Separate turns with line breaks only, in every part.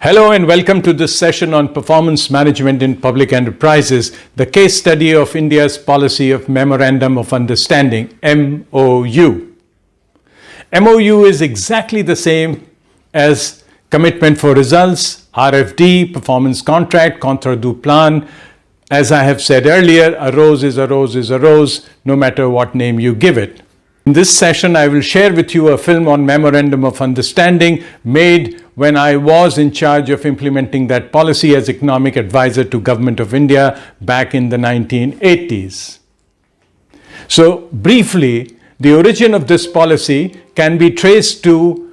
Hello and welcome to this session on performance management in public enterprises, the case study of India's policy of Memorandum of Understanding, MOU. MOU is exactly the same as Commitment for Results, RFD, Performance Contract, Contrat du Plan. As I have said earlier, a rose is a rose is a rose, no matter what name you give it. In this session, I will share with you a film on Memorandum of Understanding made when I was in charge of implementing that policy as Economic Advisor to Government of India back in the 1980s. So briefly, the origin of this policy can be traced to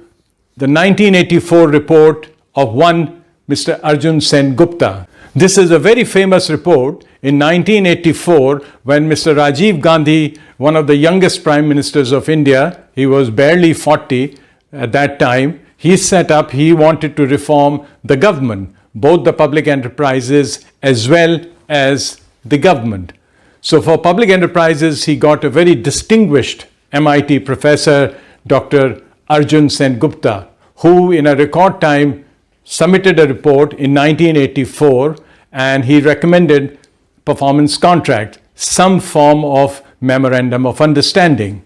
the 1984 report of one Mr. Arjun Sen Gupta. This is a very famous report in 1984 when Mr. Rajiv Gandhi, one of the youngest prime ministers of India, he was barely 40 at that time, he wanted to reform the government, both the public enterprises as well as the government. So for public enterprises, he got a very distinguished MIT professor, Dr. Arjun Sen Gupta, who in a record time submitted a report in 1984, and he recommended performance contract, some form of memorandum of understanding.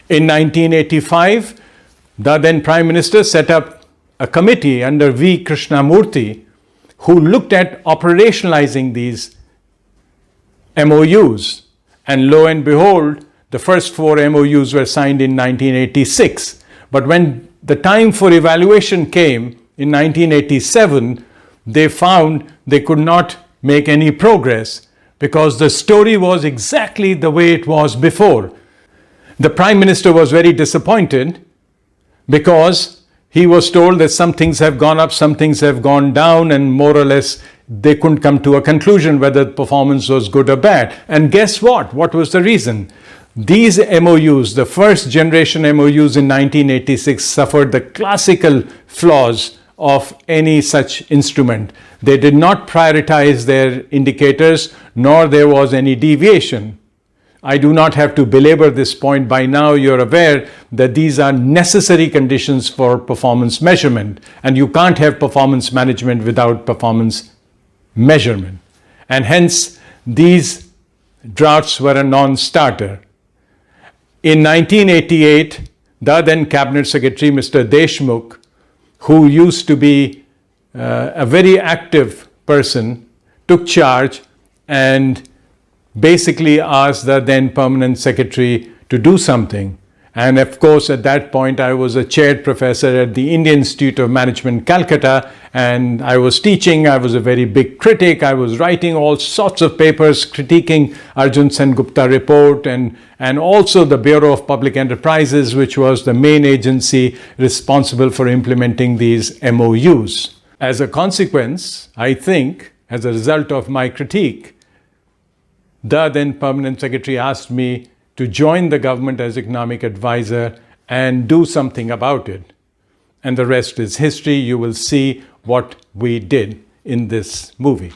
In 1985, the then Prime Minister set up a committee under V. Krishnamurthy who looked at operationalizing these MOUs. And lo and behold, the first 4 MOUs were signed in 1986. But when the time for evaluation came in 1987, they found they could not make any progress because the story was exactly the way it was before. The Prime Minister was very disappointed because he was told that some things have gone up, some things have gone down, and more or less they couldn't come to a conclusion whether the performance was good or bad. And guess what? What was the reason? These MOUs, the first generation MOUs in 1986, suffered the classical flaws of any such instrument. They did not prioritize their indicators, nor there was any deviation. I do not have to belabor this point. By now you're aware that these are necessary conditions for performance measurement, and you can't have performance management without performance measurement. And hence these drafts were a non-starter. In 1988, the then Cabinet Secretary, Mr. Deshmukh, who used to be a very active person, took charge and basically asked the then Permanent Secretary to do something. And of course, at that point, I was a chaired professor at the Indian Institute of Management, Calcutta, and I was teaching. I was a very big critic. I was writing all sorts of papers critiquing Arjun Sen Gupta report and also the Bureau of Public Enterprises, which was the main agency responsible for implementing these MOUs. As a consequence, I think, as a result of my critique, the then Permanent Secretary asked me to join the government as economic advisor and do something about it. And the rest is history. You will see what we did in this movie.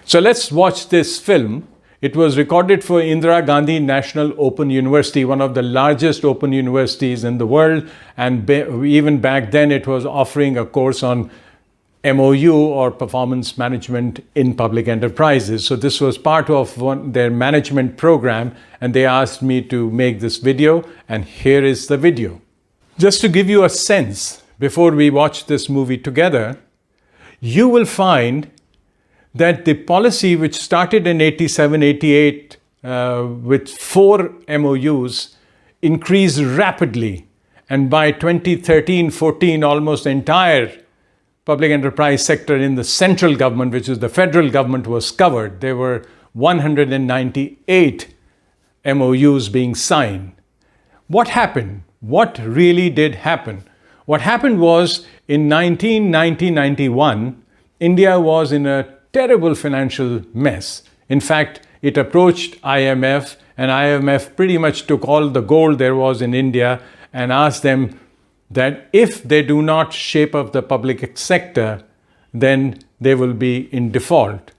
So let's watch this film. It was recorded for Indira Gandhi National Open University, one of the largest open universities in the world. And even back then, it was offering a course on MOU or performance management in public enterprises. So this was part of their management program, and they asked me to make this video, and here is the video. Just to give you a sense, before we watch this movie together, you will find that the policy which started in 87-88 with 4 MOUs increased rapidly, and by 2013-14 almost the entire public enterprise sector in the central government, which is the federal government, was covered. There were 198 MOUs being signed. What happened? What really did happen? What happened was in 1990-91, India was in a terrible financial mess. In fact, it approached IMF, and IMF pretty much took all the gold there was in India and asked them that if they do not shape up the public sector, then they will be in default.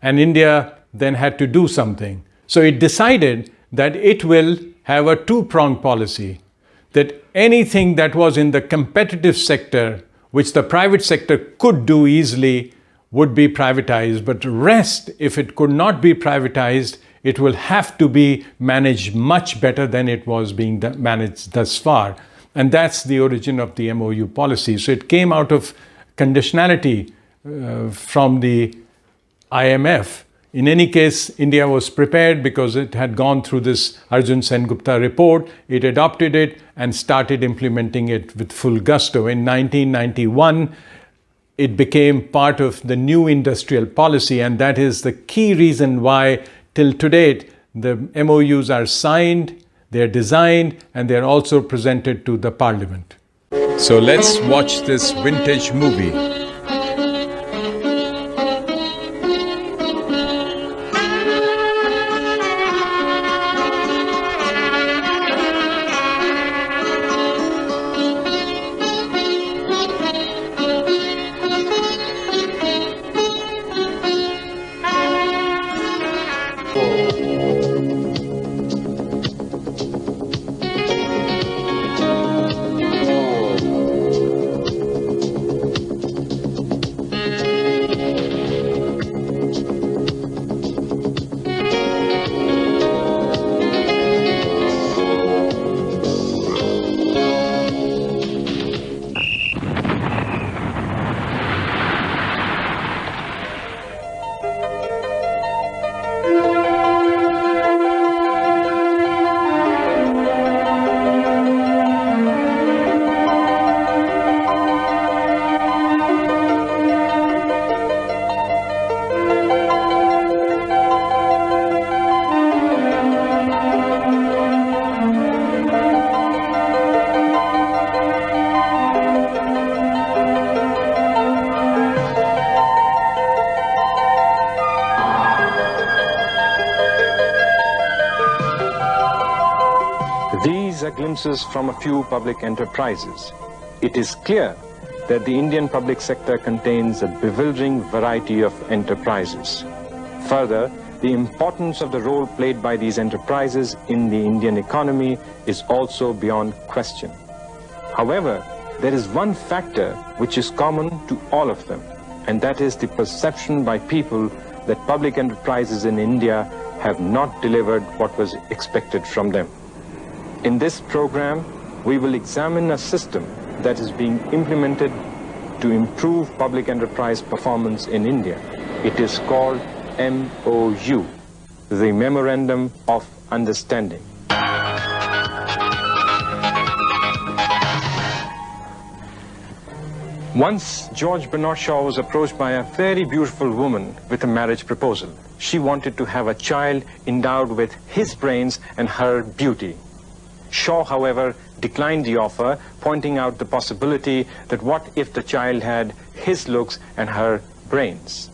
And India then had to do something. So it decided that it will have a 2-pronged policy, that anything that was in the competitive sector which the private sector could do easily, would be privatized. But the rest, if it could not be privatized, it will have to be managed much better than it was being managed thus far. And that's the origin of the MOU policy. So it came out of conditionality from the IMF. In any case, India was prepared because it had gone through this Arjun Sengupta report. It adopted it and started implementing it with full gusto. In 1991, it became part of the new industrial policy, and that is the key reason why till to date the MOUs are signed, they're designed, and they're also presented to the Parliament. So let's watch this vintage movie.
These are glimpses from a few public enterprises. It is clear that the Indian public sector contains a bewildering variety of enterprises. Further, the importance of the role played by these enterprises in the Indian economy is also beyond question. However, there is one factor which is common to all of them, and that is the perception by people that public enterprises in India have not delivered what was expected from them. In this program, we will examine a system that is being implemented to improve public enterprise performance in India. It is called MOU, the Memorandum of Understanding. Once George Bernard Shaw was approached by a very beautiful woman with a marriage proposal. She wanted to have a child endowed with his brains and her beauty. Shaw, however, declined the offer, pointing out the possibility that what if the child had his looks and her brains.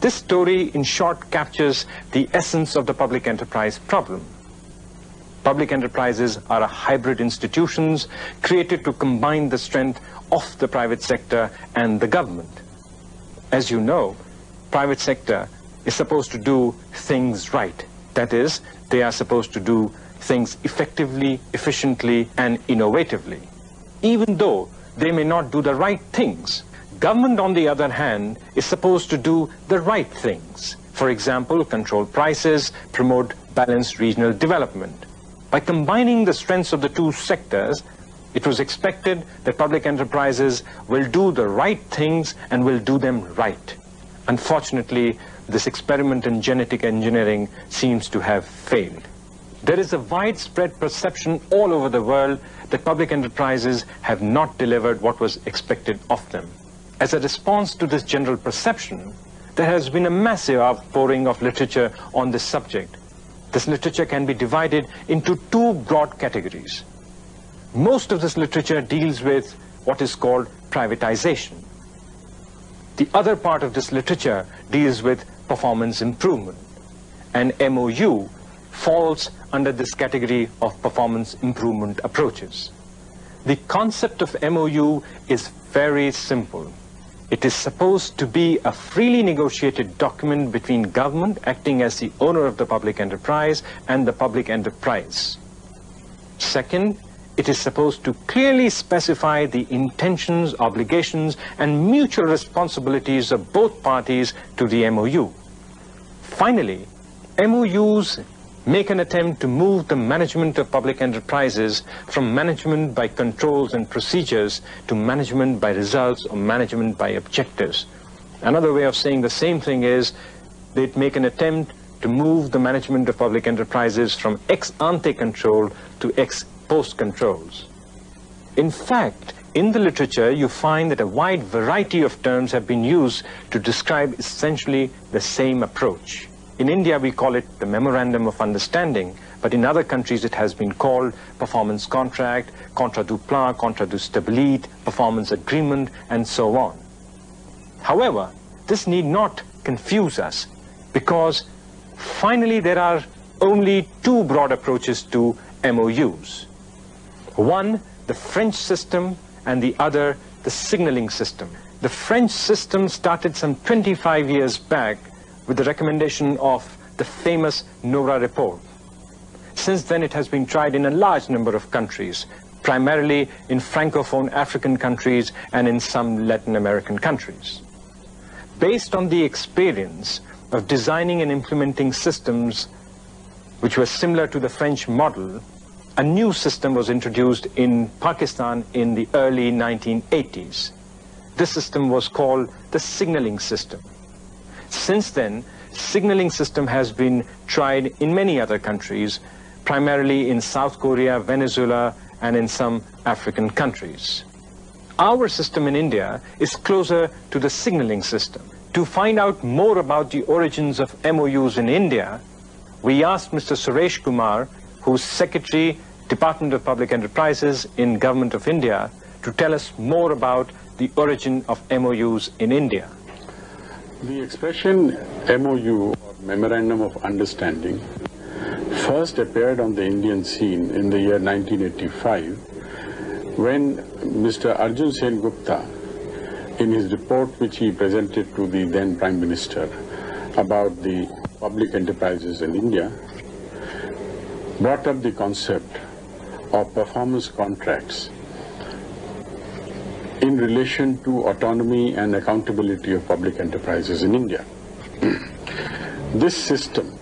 This story, in short, captures the essence of the public enterprise problem. Public enterprises are hybrid institutions created to combine the strength of the private sector and the government. As you know, private sector is supposed to do things right. That is, they are supposed to do things effectively, efficiently, and innovatively. Even though they may not do the right things, government, on the other hand, is supposed to do the right things. For example, control prices, promote balanced regional development. By combining the strengths of the two sectors, it was expected that public enterprises will do the right things and will do them right. Unfortunately, this experiment in genetic engineering seems to have failed. There is a widespread perception all over the world that public enterprises have not delivered what was expected of them. As a response to this general perception, there has been a massive outpouring of literature on this subject. This literature can be divided into two broad categories. Most of this literature deals with what is called privatization. The other part of this literature deals with performance improvement. And MOU falls under this category of performance improvement approaches. The concept of MOU is very simple. It is supposed to be a freely negotiated document between government acting as the owner of the public enterprise and the public enterprise. Second, It is supposed to clearly specify the intentions, obligations, and mutual responsibilities of both parties to the MOU. Finally, MOUs make an attempt to move the management of public enterprises from management by controls and procedures to management by results or management by objectives. Another way of saying the same thing is they make an attempt to move the management of public enterprises from ex ante control to ex post controls. In fact, in the literature, you find that a wide variety of terms have been used to describe essentially the same approach. In India, we call it the Memorandum of Understanding, but in other countries it has been called performance contract, contrat du plan, contrat de stabilité, performance agreement, and so on. However, this need not confuse us, because finally there are only two broad approaches to MOUs. One, the French system, and the other, the signaling system. The French system started some 25 years back with the recommendation of the famous NORA report. Since then, it has been tried in a large number of countries, primarily in Francophone African countries and in some Latin American countries. Based on the experience of designing and implementing systems which were similar to the French model, a new system was introduced in Pakistan in the early 1980s. This system was called the signaling system. Since then, signaling system has been tried in many other countries, primarily in South Korea, Venezuela, and in some African countries. Our system in India is closer to the signaling system. To find out more about the origins of MOUs in India, we asked Mr. Suresh Kumar, who's Secretary, Department of Public Enterprises in Government of India, to tell us more about the origin of MOUs in India.
The expression MOU, or Memorandum of Understanding, first appeared on the Indian scene in the year 1985 when Mr. Arjun Sen Gupta, in his report which he presented to the then Prime Minister about the public enterprises in India, brought up the concept of performance contracts in relation to autonomy and accountability of public enterprises in India. This system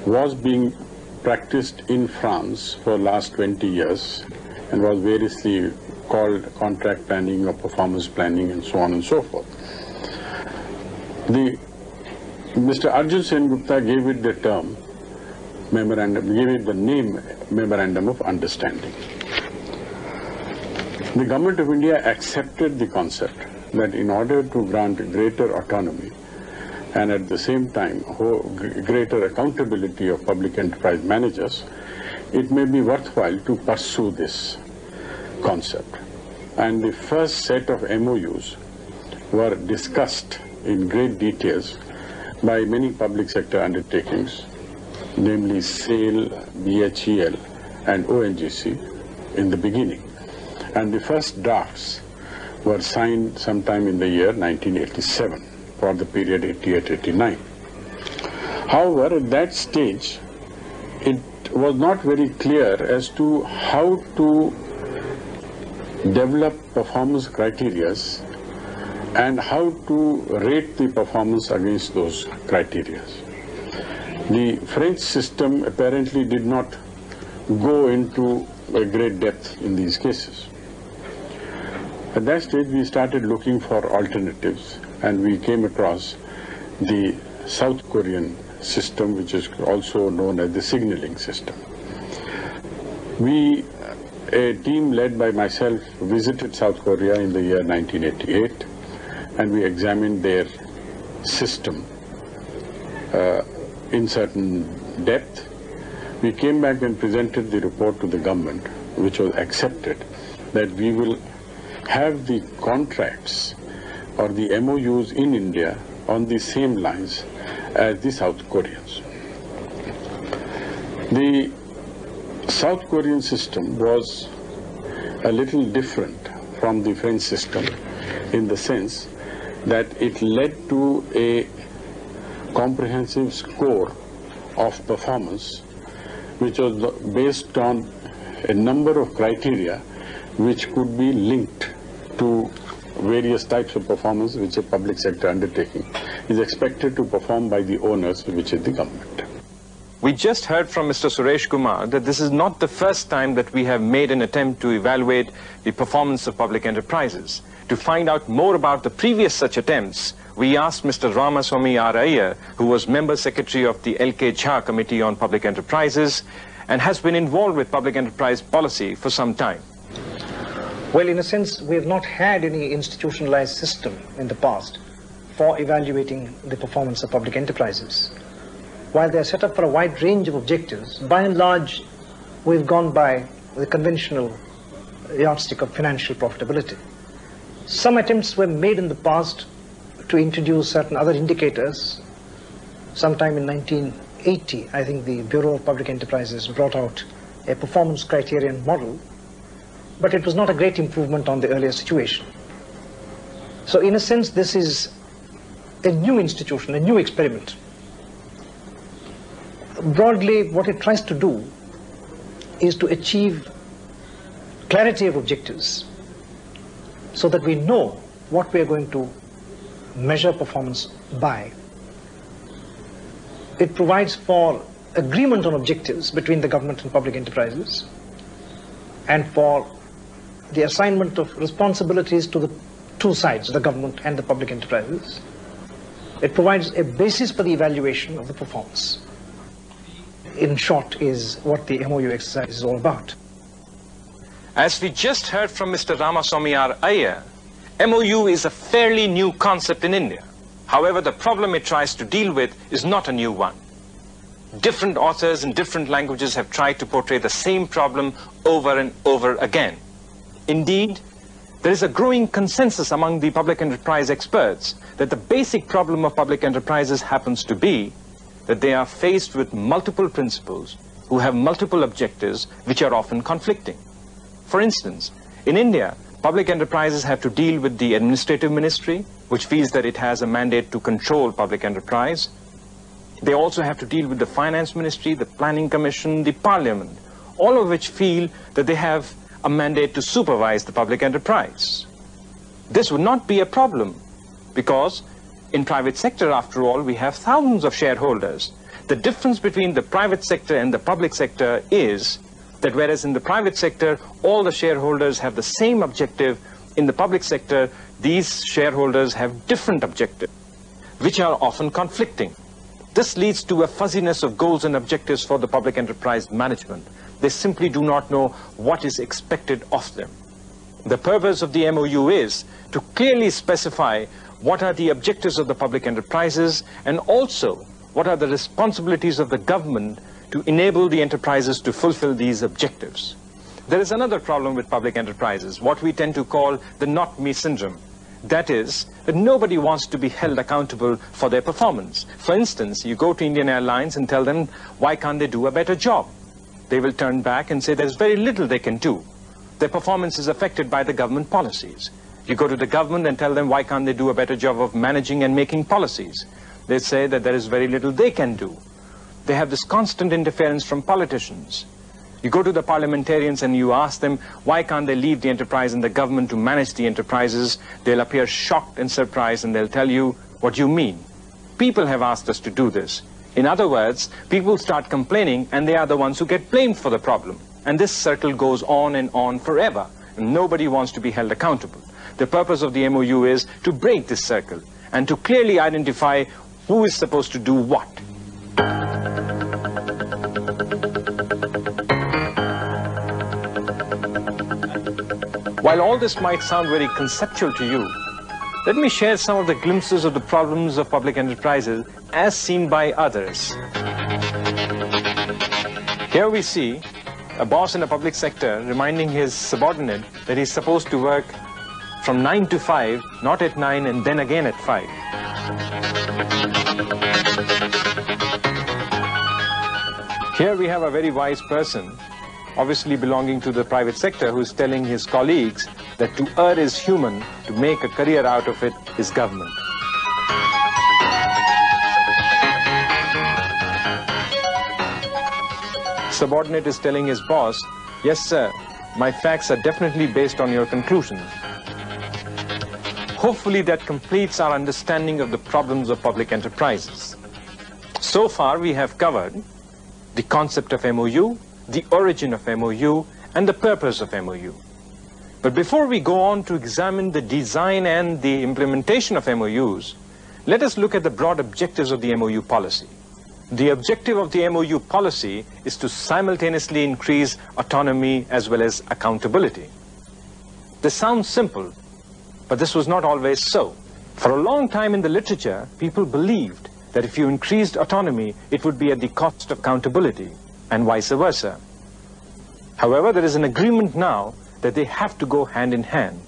was being practiced in France for the last 20 years and was variously called contract planning or performance planning and so on and so forth. Mr. Arjun Sen Gupta gave it the term memorandum, gave it the name Memorandum of Understanding. The Government of India accepted the concept that in order to grant greater autonomy and at the same time greater accountability of public enterprise managers, it may be worthwhile to pursue this concept. And the first set of MOUs were discussed in great details by many public sector undertakings, namely SAIL, BHEL, and ONGC in the beginning. And the first drafts were signed sometime in the year 1987 for the period 88-89. However, at that stage, it was not very clear as to how to develop performance criteria and how to rate the performance against those criteria. The French system apparently did not go into a great depth in these cases. At that stage, we started looking for alternatives, and we came across the South Korean system, which is also known as the signaling system. A team led by myself visited South Korea in the year 1988, and we examined their system in certain depth. We came back and presented the report to the government, which was accepted, that we will have the contracts or the MOUs in India on the same lines as the South Koreans. The South Korean system was a little different from the French system in the sense that it led to a comprehensive score of performance which was based on a number of criteria which could be linked to various types of performance which a public sector undertaking is expected to perform by the owners, which is the government.
We just heard from Mr. Suresh Kumar that this is not the first time that we have made an attempt to evaluate the performance of public enterprises. To find out more about the previous such attempts, we asked Mr. Ramaswamy R. Iyer, who was Member Secretary of the L.K. Jha Committee on Public Enterprises and has been involved with public enterprise policy for some time.
Well, in a sense, we have not had any institutionalized system in the past for evaluating the performance of public enterprises. While they are set up for a wide range of objectives, by and large, we've gone by the conventional yardstick of financial profitability. Some attempts were made in the past to introduce certain other indicators. Sometime in 1980, I think the Bureau of Public Enterprises brought out a performance criterion model, but it was not a great improvement on the earlier situation. So in a sense, this is a new institution, a new experiment. Broadly, what it tries to do is to achieve clarity of objectives so that we know what we are going to measure performance by. It provides for agreement on objectives between the government and public enterprises and for the assignment of responsibilities to the two sides, the government and the public enterprises. It provides a basis for the evaluation of the performance. In short, is what the MOU exercise is all about.
As we just heard from Mr. Ramaswamy R. Iyer, MOU is a fairly new concept in India. However, the problem it tries to deal with is not a new one. Different authors in different languages have tried to portray the same problem over and over again. Indeed, there is a growing consensus among the public enterprise experts that the basic problem of public enterprises happens to be that they are faced with multiple principals who have multiple objectives which are often conflicting. For instance, in India, public enterprises have to deal with the administrative ministry, which feels that it has a mandate to control public enterprise. They also have to deal with the finance ministry, the planning commission, the parliament, all of which feel that they have a mandate to supervise the public enterprise. This would not be a problem because in private sector, after all, we have thousands of shareholders. The difference between the private sector and the public sector is that whereas in the private sector, all the shareholders have the same objective, in the public sector, these shareholders have different objectives, which are often conflicting. This leads to a fuzziness of goals and objectives for the public enterprise management. They simply do not know what is expected of them. The purpose of the MOU is to clearly specify what are the objectives of the public enterprises and also what are the responsibilities of the government to enable the enterprises to fulfill these objectives. There is another problem with public enterprises, what we tend to call the not me syndrome. That is, that nobody wants to be held accountable for their performance. For instance, you go to Indian Airlines and tell them, why can't they do a better job? They will turn back and say there's very little they can do. Their performance is affected by the government policies. You go to the government and tell them, why can't they do a better job of managing and making policies? They say that there is very little they can do. They have this constant interference from politicians. You go to the parliamentarians and you ask them, why can't they leave the enterprise and the government to manage the enterprises? They'll appear shocked and surprised and they'll tell you, what do you mean? People have asked us to do this. In other words, people start complaining and they are the ones who get blamed for the problem. And this circle goes on and on forever. And nobody wants to be held accountable. The purpose of the MOU is to break this circle and to clearly identify who is supposed to do what. While all this might sound very conceptual to you, let me share some of the glimpses of the problems of public enterprises as seen by others. Here we see a boss in the public sector reminding his subordinate that he's supposed to work from 9 to 5, not at 9 and then again at 5. Here we have a very wise person, obviously belonging to the private sector, who's telling his colleagues that to err is human, to make a career out of it is government. Subordinate is telling his boss Yes, sir. My facts are definitely based on your conclusions. Hopefully that completes our understanding of the problems of public enterprises. So far we have covered the concept of MOU, the origin of MOU, and the purpose of MOU. But before we go on to examine the design and the implementation of MOUs, let us look at the broad objectives of the MOU policy. The objective of the MOU policy is to simultaneously increase autonomy as well as accountability. This sounds simple, but this was not always so. For a long time in the literature, people believed that if you increased autonomy, it would be at the cost of accountability, and vice versa. However, there is an agreement now that they have to go hand in hand.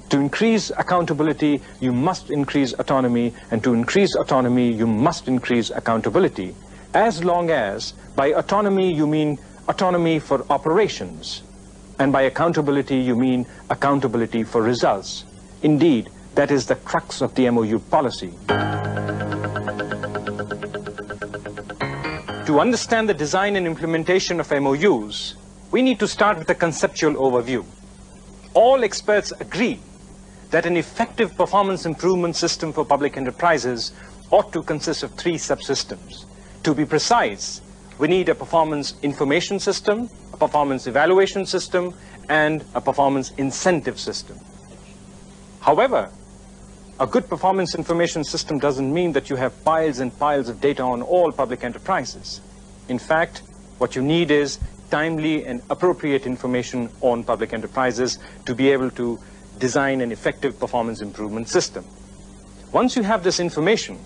To increase accountability, you must increase autonomy, and to increase autonomy, you must increase accountability, as long as by autonomy you mean autonomy for operations, and by accountability you mean accountability for results. Indeed, that is the crux of the MOU policy. To understand the design and implementation of MOUs, we need to start with a conceptual overview. All experts agree that an effective performance improvement system for public enterprises ought to consist of 3 subsystems. To be precise, we need a performance information system, a performance evaluation system, and a performance incentive system. However, a good performance information system doesn't mean that you have piles and piles of data on all public enterprises. In fact, what you need is timely and appropriate information on public enterprises to be able to design an effective performance improvement system. Once you have this information,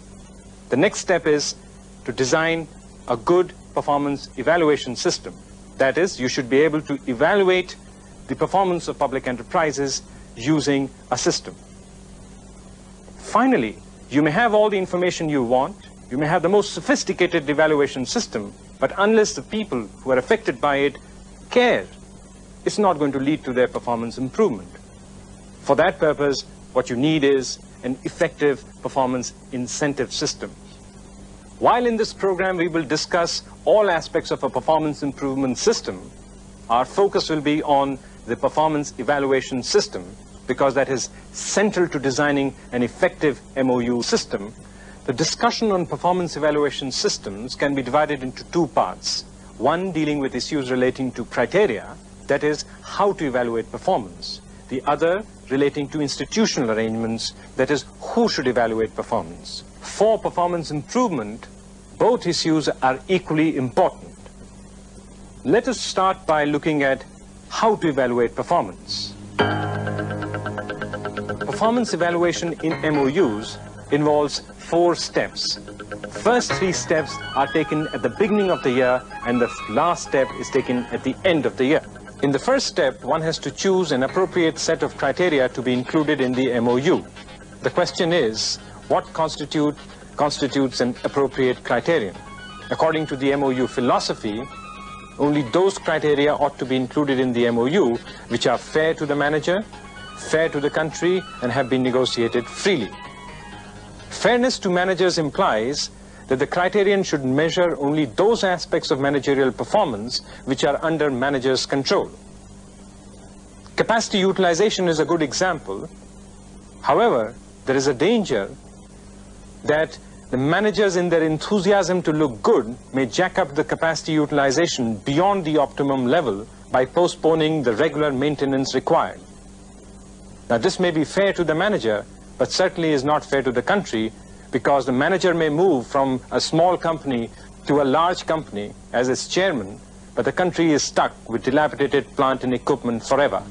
the next step is to design a good performance evaluation system. That is, you should be able to evaluate the performance of public enterprises using a system. Finally, you may have all the information you want, you may have the most sophisticated evaluation system, but unless the people who are affected by it care, it's not going to lead to their performance improvement. For that purpose, what you need is an effective performance incentive system. While in this program we will discuss all aspects of a performance improvement system, our focus will be on the performance evaluation system, because that is central to designing an effective MOU system. The discussion on performance evaluation systems can be divided into 2 parts. One dealing with issues relating to criteria, that is, how to evaluate performance. The other relating to institutional arrangements, that is, who should evaluate performance. For performance improvement, both issues are equally important. Let us start by looking at how to evaluate performance. Performance evaluation in MOUs involves 4 steps. First 3 steps are taken at the beginning of the year, and the last step is taken at the end of the year. In the first step, one has to choose an appropriate set of criteria to be included in the MOU. The question is, what constitutes an appropriate criterion? According to the MOU philosophy, only those criteria ought to be included in the MOU which are fair to the manager, fair to the country, and have been negotiated freely. Fairness to managers implies that the criterion should measure only those aspects of managerial performance which are under managers' control. Capacity utilization is a good example. However, there is a danger that the managers, in their enthusiasm to look good, may jack up the capacity utilization beyond the optimum level by postponing the regular maintenance required. Now, this may be fair to the manager, but certainly is not fair to the country, because the manager may move from a small company to a large company as its chairman, but the country is stuck with dilapidated plant and equipment forever.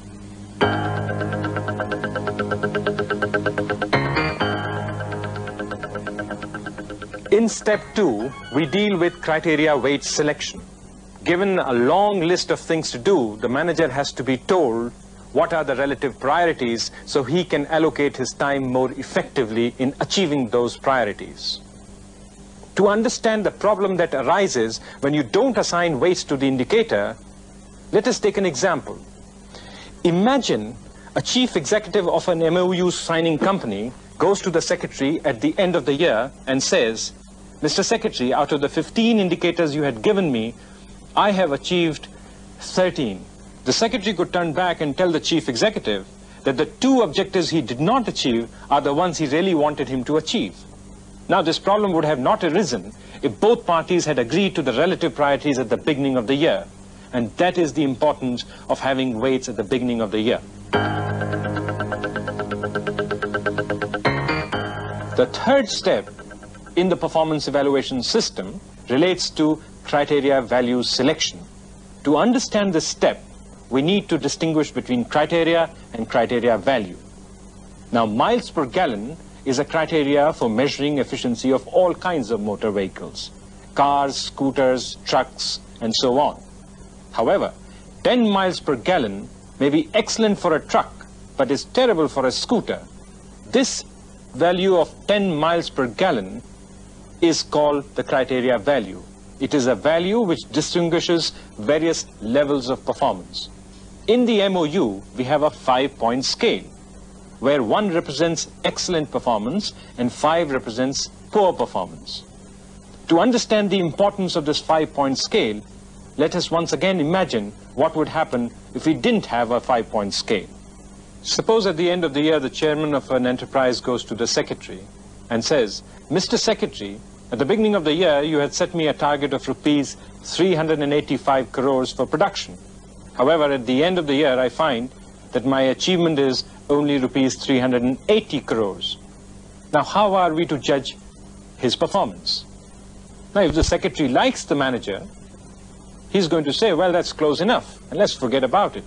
In step 2, we deal with criteria weight selection. Given a long list of things to do, the manager has to be told what are the relative priorities so he can allocate his time more effectively in achieving those priorities. To understand the problem that arises when you don't assign weights to the indicator, let us take an example. Imagine a chief executive of an MOU signing company goes to the secretary at the end of the year and says, "Mr. Secretary, out of the 15 indicators you had given me, I have achieved 13, the Secretary could turn back and tell the Chief Executive that the two objectives he did not achieve are the ones he really wanted him to achieve. Now, this problem would have not arisen if both parties had agreed to the relative priorities at the beginning of the year. And that is the importance of having weights at the beginning of the year. The third step in the performance evaluation system relates to criteria value selection. To understand this step, we need to distinguish between criteria and criteria value. Now, miles per gallon is a criteria for measuring efficiency of all kinds of motor vehicles, cars, scooters, trucks, and so on. However, 10 miles per gallon may be excellent for a truck, but is terrible for a scooter. This value of 10 miles per gallon is called the criteria value. It is a value which distinguishes various levels of performance. In the MOU, we have a 5-point scale, where 1 represents excellent performance and 5 represents poor performance. To understand the importance of this 5-point scale, let us once again imagine what would happen if we didn't have a 5-point scale. Suppose at the end of the year, the chairman of an enterprise goes to the secretary and says, "Mr. Secretary, at the beginning of the year, you had set me a target of rupees 385 crores for production. However, at the end of the year, I find that my achievement is only rupees 380 crores. Now, how are we to judge his performance?" Now, if the secretary likes the manager, he's going to say, well, that's close enough, and let's forget about it.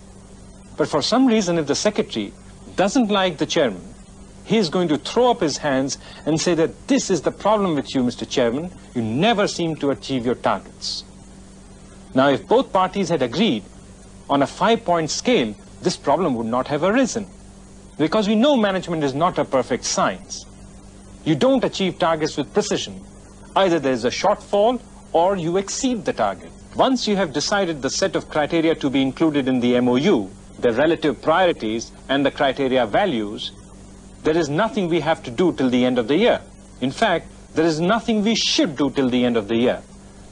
But for some reason, if the secretary doesn't like the chairman, he's going to throw up his hands and say that this is the problem with you, Mr. Chairman. You never seem to achieve your targets. Now, if both parties had agreed on a 5-point scale, this problem would not have arisen. Because we know management is not a perfect science. You don't achieve targets with precision. Either there is a shortfall or you exceed the target. Once you have decided the set of criteria to be included in the MOU, the relative priorities and the criteria values, there is nothing we have to do till the end of the year. In fact, there is nothing we should do till the end of the year.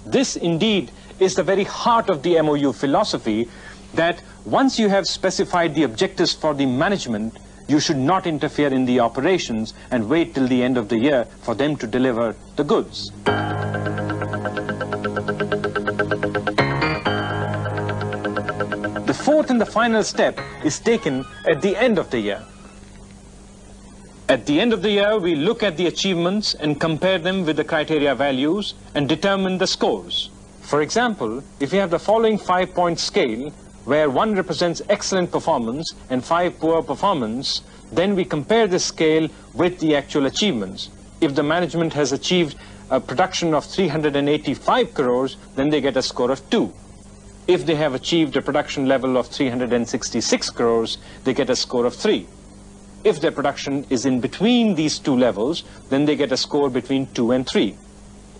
This indeed is the very heart of the MOU philosophy, that once you have specified the objectives for the management, you should not interfere in the operations and wait till the end of the year for them to deliver the goods. The fourth and the final step is taken at the end of the year. At the end of the year, we look at the achievements and compare them with the criteria values and determine the scores. For example, if we have the following 5-point scale, where 1 represents excellent performance and 5 poor performance, then we compare this scale with the actual achievements. If the management has achieved a production of 385 crores, then they get a score of 2. If they have achieved a production level of 366 crores, they get a score of 3. If their production is in between these two levels, then they get a score between 2 and 3.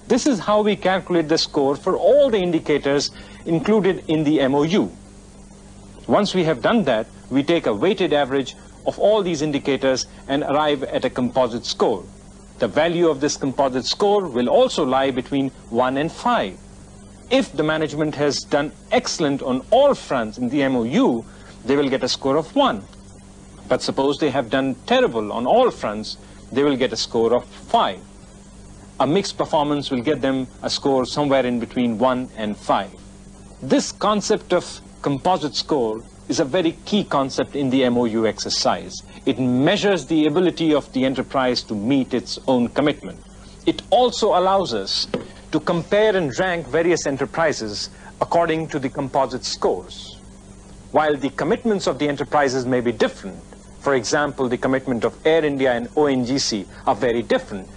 This is how we calculate the score for all the indicators included in the MOU. Once we have done that, we take a weighted average of all these indicators and arrive at a composite score. The value of this composite score will also lie between 1 and 5. If the management has done excellent on all fronts in the MOU, they will get a score of 1. But suppose they have done terrible on all fronts, they will get a score of 5. A mixed performance will get them a score somewhere in between 1 and 5. This concept of composite score is a very key concept in the MOU exercise. It measures the ability of the enterprise to meet its own commitment. It also allows us to compare and rank various enterprises according to the composite scores. While the commitments of the enterprises may be different, for example, the commitment of Air India and ONGC are very different,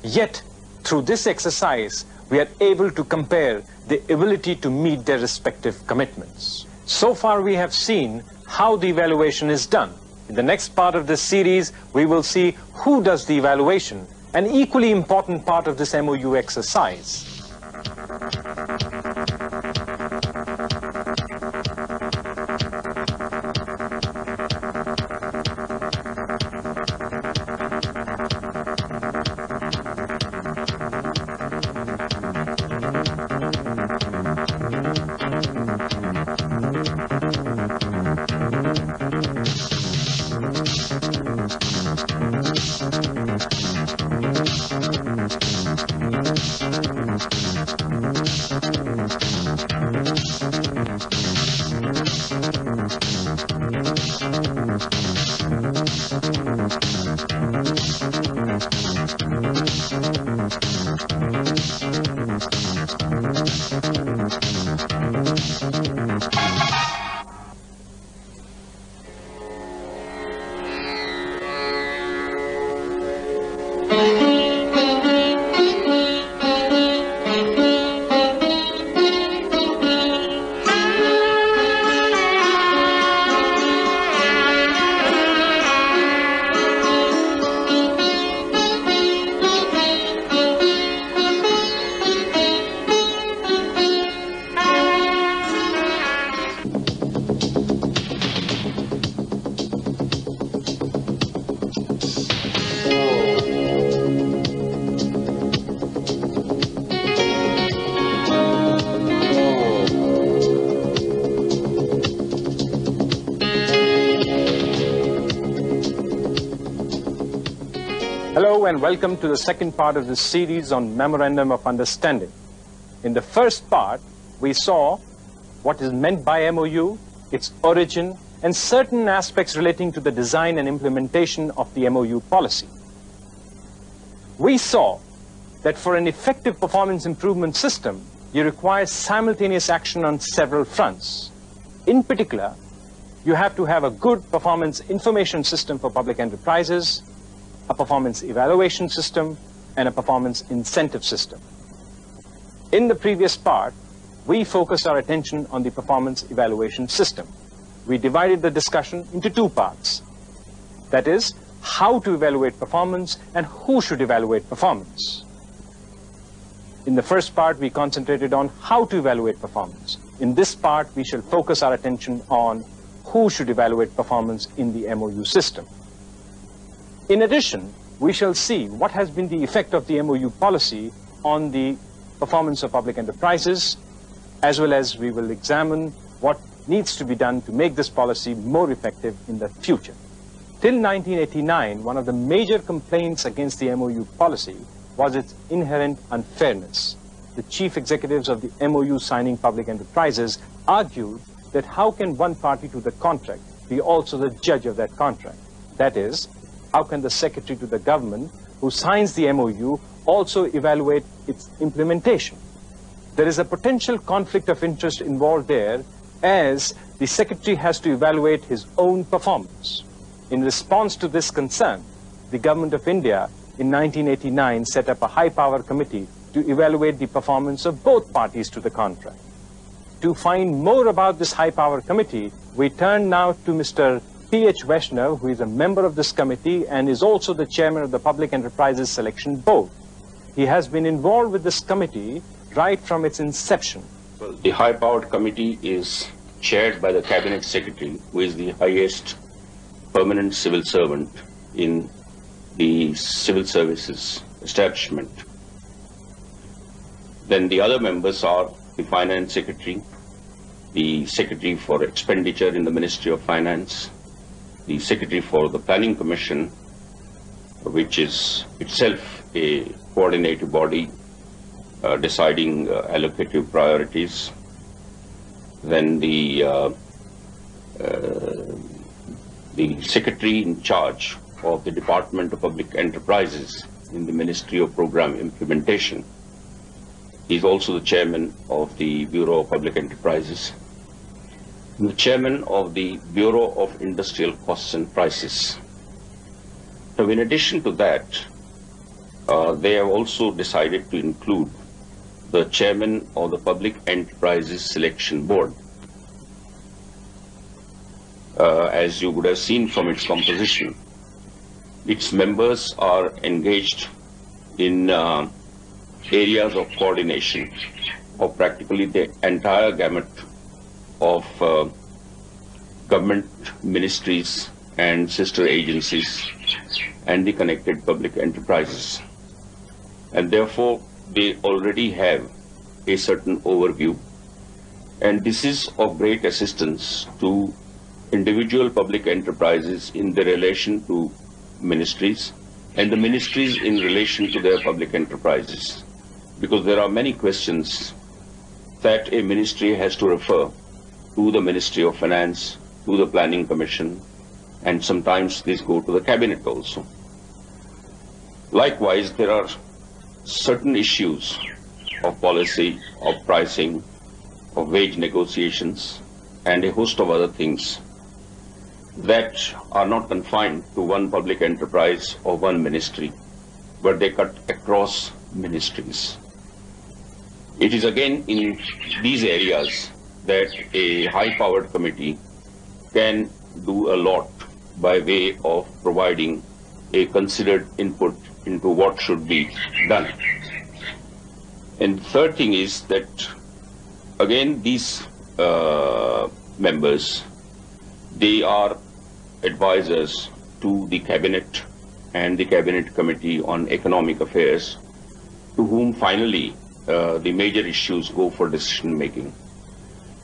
yet through this exercise, we are able to compare the ability to meet their respective commitments. So far, we have seen how the evaluation is done. In the next part of this series, we will see who does the evaluation, an equally important part of this MOU exercise. Hello and welcome to the second part of this series on Memorandum of Understanding. In the first part, we saw what is meant by MOU, its origin, and certain aspects relating to the design and implementation of the MOU policy. We saw that for an effective performance improvement system, you require simultaneous action on several fronts. In particular, you have to have a good performance information system for public enterprises, a performance evaluation system, and a performance incentive system. In the previous part, we focused our attention on the performance evaluation system. We divided the discussion into two parts. That is, how to evaluate performance and who should evaluate performance. In the first part, we concentrated on how to evaluate performance. In this part, we shall focus our attention on who should evaluate performance in the MOU system. In addition, we shall see what has been the effect of the MOU policy on the performance of public enterprises, as well as we will examine what needs to be done to make this policy more effective in the future. Till 1989, one of the major complaints against the MOU policy was its inherent unfairness. The chief executives of the MOU signing public enterprises argued that how can one party to the contract be also the judge of that contract? That is, how can the secretary to the government who signs the MOU also evaluate its implementation? There is a potential conflict of interest involved there, as the secretary has to evaluate his own performance. In response to this concern, the government of India in 1989 set up a high-power committee to evaluate the performance of both parties to the contract. To find more about this high-power committee, we turn now to Mr. P.H. Vaishnav, who is a member of this committee and is also the chairman of the Public Enterprises Selection Board. He has been involved with this committee right from its inception.
Well, the high-powered committee is chaired by the Cabinet Secretary, who is the highest permanent civil servant in the civil services establishment. Then the other members are the Finance Secretary, the Secretary for Expenditure in the Ministry of Finance, the Secretary for the Planning Commission, which is itself a coordinating body deciding allocative priorities. Then the Secretary in charge of the Department of Public Enterprises in the Ministry of Program Implementation. He is also the chairman of the Bureau of Public Enterprises, and the chairman of the Bureau of Industrial Costs and Prices. Now, in addition to that, they have also decided to include the chairman of the Public Enterprises Selection Board. As you would have seen from its composition, its members are engaged in areas of coordination of practically the entire gamut of government ministries and sister agencies and the connected public enterprises. And therefore, they already have a certain overview, and this is of great assistance to individual public enterprises in their relation to ministries and the ministries in relation to their public enterprises, because there are many questions that a ministry has to refer to the Ministry of Finance, to the Planning Commission, and sometimes these go to the Cabinet also. Likewise, there are certain issues of policy, of pricing, of wage negotiations, and a host of other things that are not confined to one public enterprise or one ministry, but they cut across ministries. It is again in these areas that a high-powered committee can do a lot by way of providing a considered input into what should be done. And the third thing is that, again, these members, they are advisors to the Cabinet and the Cabinet Committee on Economic Affairs, to whom finally the major issues go for decision making.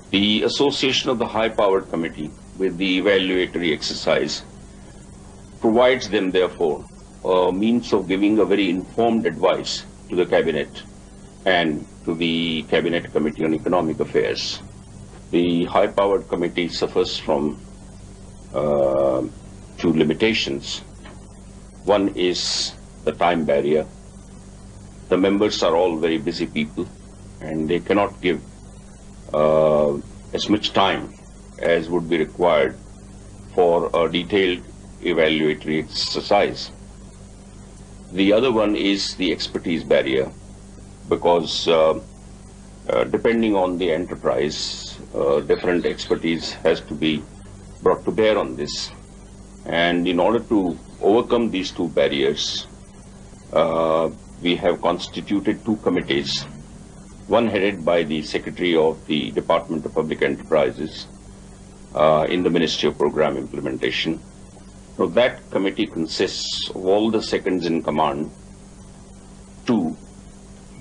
The association of the high-powered committee with the evaluatory exercise provides them, therefore, a means of giving a very informed advice to the Cabinet and to the Cabinet Committee on Economic Affairs. The high-powered committee suffers from two limitations. One is the time barrier. The members are all very busy people, and they cannot give as much time as would be required for a detailed evaluatory exercise. The other one is the expertise barrier, because depending on the enterprise, different expertise has to be brought to bear on this. And in order to overcome these two barriers, we have constituted two committees, one headed by the Secretary of the Department of Public Enterprises in the Ministry of Program Implementation. Now, that committee consists of all the seconds in command to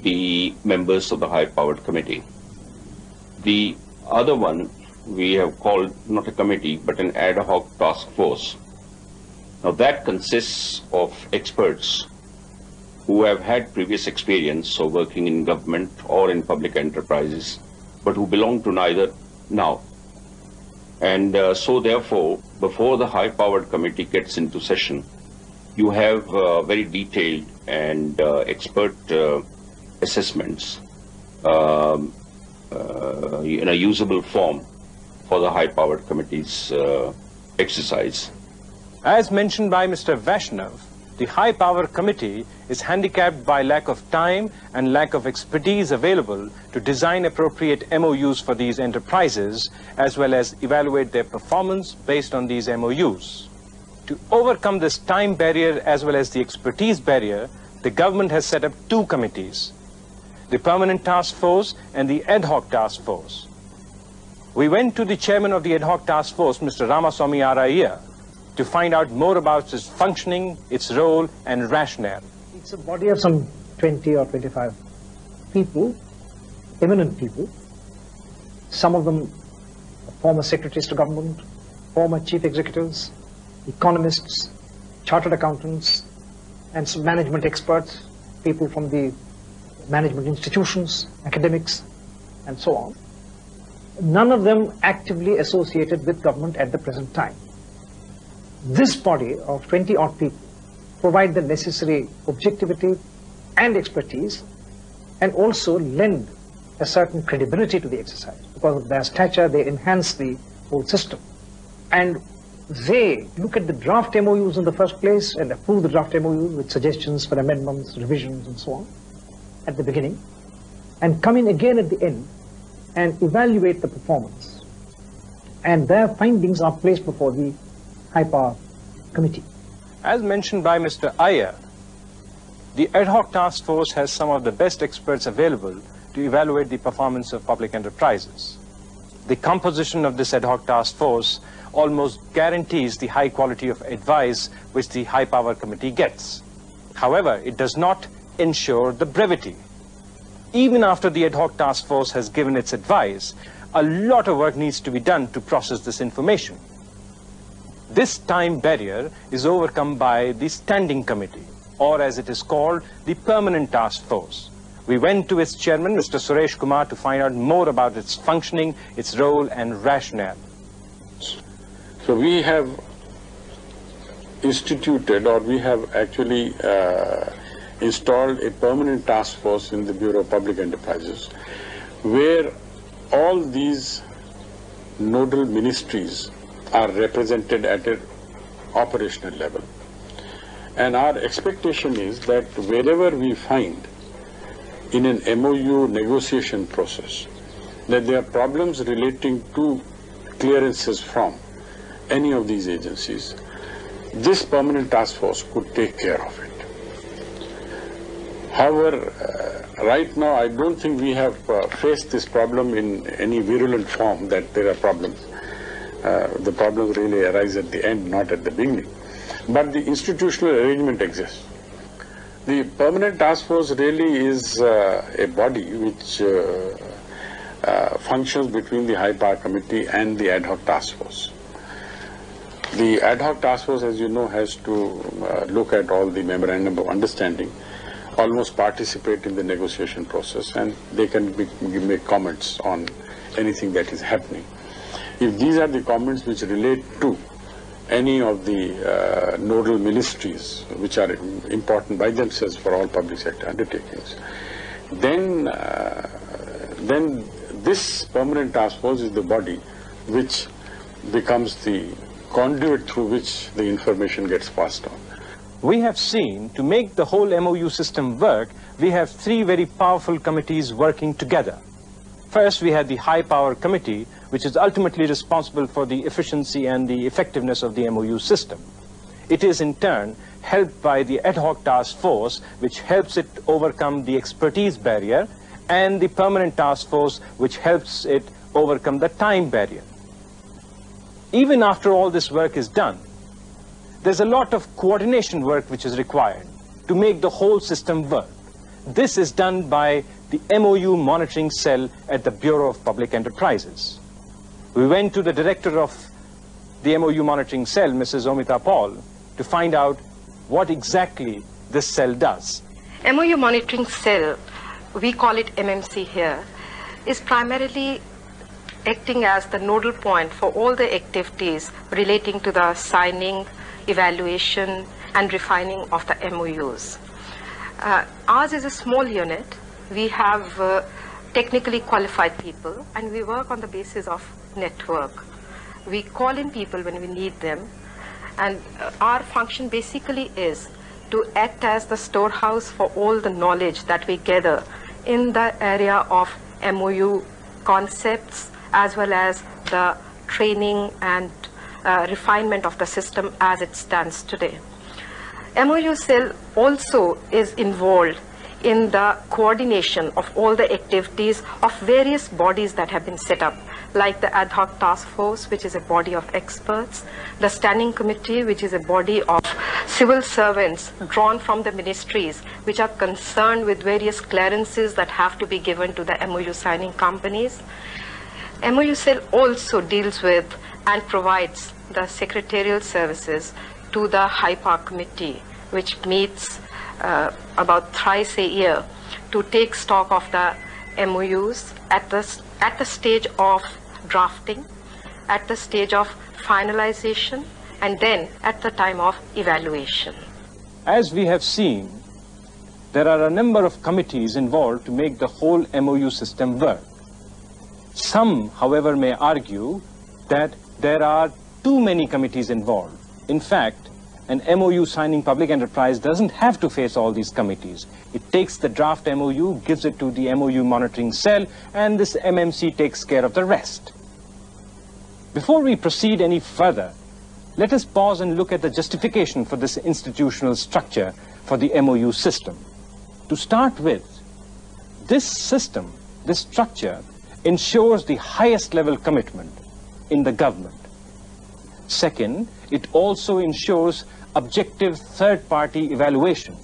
the members of the high-powered committee. The other one we have called not a committee but an ad hoc task force. Now, that consists of experts who have had previous experience of working in government or in public enterprises, but who belong to neither now. And so therefore, before the high-powered committee gets into session, you have very detailed and expert assessments in a usable form for the high-powered committee's exercise.
As mentioned by Mr. Vaishnav, the High Power Committee is handicapped by lack of time and lack of expertise available to design appropriate MOUs for these enterprises, as well as evaluate their performance based on these MOUs. To overcome this time barrier as well as the expertise barrier, the government has set up two committees, the Permanent Task Force and the Ad Hoc Task Force. We went to the chairman of the Ad Hoc Task Force, Mr. Ramaswamy Araiya, to find out more about its functioning, its role, and rationale.
It's a body of some 20 or 25 people, eminent people. Some of them former secretaries to government, former chief executives, economists, chartered accountants, and some management experts, people from the management institutions, academics, and so on. None of them actively associated with government at the present time. This body of 20-odd people provide the necessary objectivity and expertise, and also lend a certain credibility to the exercise. Because of their stature, they enhance the whole system. And they look at the draft MOUs in the first place and approve the draft MOUs with suggestions for amendments, revisions, and so on at the beginning, and come in again at the end and evaluate the performance. And their findings are placed before the High Power Committee.
As mentioned by Mr. Iyer, the Ad Hoc Task Force has some of the best experts available to evaluate the performance of public enterprises. The composition of this Ad Hoc Task Force almost guarantees the high quality of advice which the High Power Committee gets. However, it does not ensure the brevity. Even after the Ad Hoc Task Force has given its advice, a lot of work needs to be done to process this information. This time barrier is overcome by the Standing Committee, or as it is called, the Permanent Task Force. We went to its chairman, Mr. Suresh Kumar, to find out more about its functioning, its role, and rationale.
So we have instituted, or we have actually installed a permanent task force in the Bureau of Public Enterprises, where all these nodal ministries are represented at an operational level. And our expectation is that wherever we find in an MOU negotiation process that there are problems relating to clearances from any of these agencies, this permanent task force could take care of it. However, right now I don't think we have faced this problem in any virulent form that there are problems. The problems really arise at the end, not at the beginning. But the institutional arrangement exists. The permanent task force really is a body which functions between the High Power Committee and the Ad Hoc Task Force. The Ad Hoc Task Force, as you know, has to look at all the memorandum of understanding, almost participate in the negotiation process, and they can make comments on anything that is happening. If these are the comments which relate to any of the nodal ministries, which are important by themselves for all public sector undertakings, then this permanent task force is the body which becomes the conduit through which the information gets passed on.
We have seen, to make the whole MOU system work, we have three very powerful committees working together. First, we have the High Power Committee, which is ultimately responsible for the efficiency and the effectiveness of the MOU system. It is in turn helped by the Ad Hoc Task Force, which helps it overcome the expertise barrier, and the Permanent Task Force, which helps it overcome the time barrier. Even after all this work is done, there's a lot of coordination work which is required to make the whole system work. This is done by the MOU monitoring cell at the Bureau of Public Enterprises. We went to the director of the MOU monitoring cell, Mrs. Omita Paul, to find out what exactly this cell does.
MOU monitoring cell, we call it MMC here, is primarily acting as the nodal point for all the activities relating to the signing, evaluation, and refining of the MOUs. Ours is a small unit. We have technically qualified people, and we work on the basis of network. We call in people when we need them, and our function basically is to act as the storehouse for all the knowledge that we gather in the area of MOU concepts, as well as the training and refinement of the system as it stands today. MOU cell also is involved in the coordination of all the activities of various bodies that have been set up, like the Ad Hoc Task Force, which is a body of experts, the Standing Committee, which is a body of civil servants drawn from the ministries, which are concerned with various clearances that have to be given to the MOU signing companies. MOU cell also deals with and provides the secretarial services to the High Power Committee, which meets about thrice a year to take stock of the MOUs at the stage of drafting, at the stage of finalization, and then at the time of evaluation.
As we have seen, there are a number of committees involved to make the whole MOU system work. Some, however, may argue that there are too many committees involved. In fact, an MOU signing public enterprise doesn't have to face all these committees. It takes the draft MOU, gives it to the MOU monitoring cell, and this MMC takes care of the rest. Before we proceed any further, let us pause and look at the justification for this institutional structure for the MOU system. To start with, this system, this structure, ensures the highest level commitment in the government. Second, it also ensures objective third-party evaluation.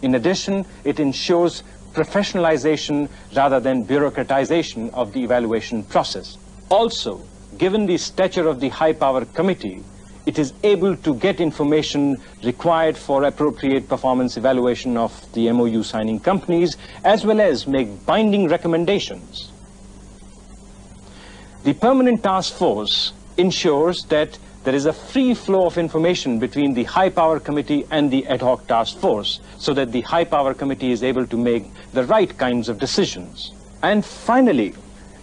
In addition, it ensures professionalization rather than bureaucratization of the evaluation process. Also, given the stature of the High Power Committee, it is able to get information required for appropriate performance evaluation of the MOU signing companies, as well as make binding recommendations. The Permanent Task Force ensures that there is a free flow of information between the High Power Committee and the Ad Hoc Task Force, so that the High Power Committee is able to make the right kinds of decisions. And finally,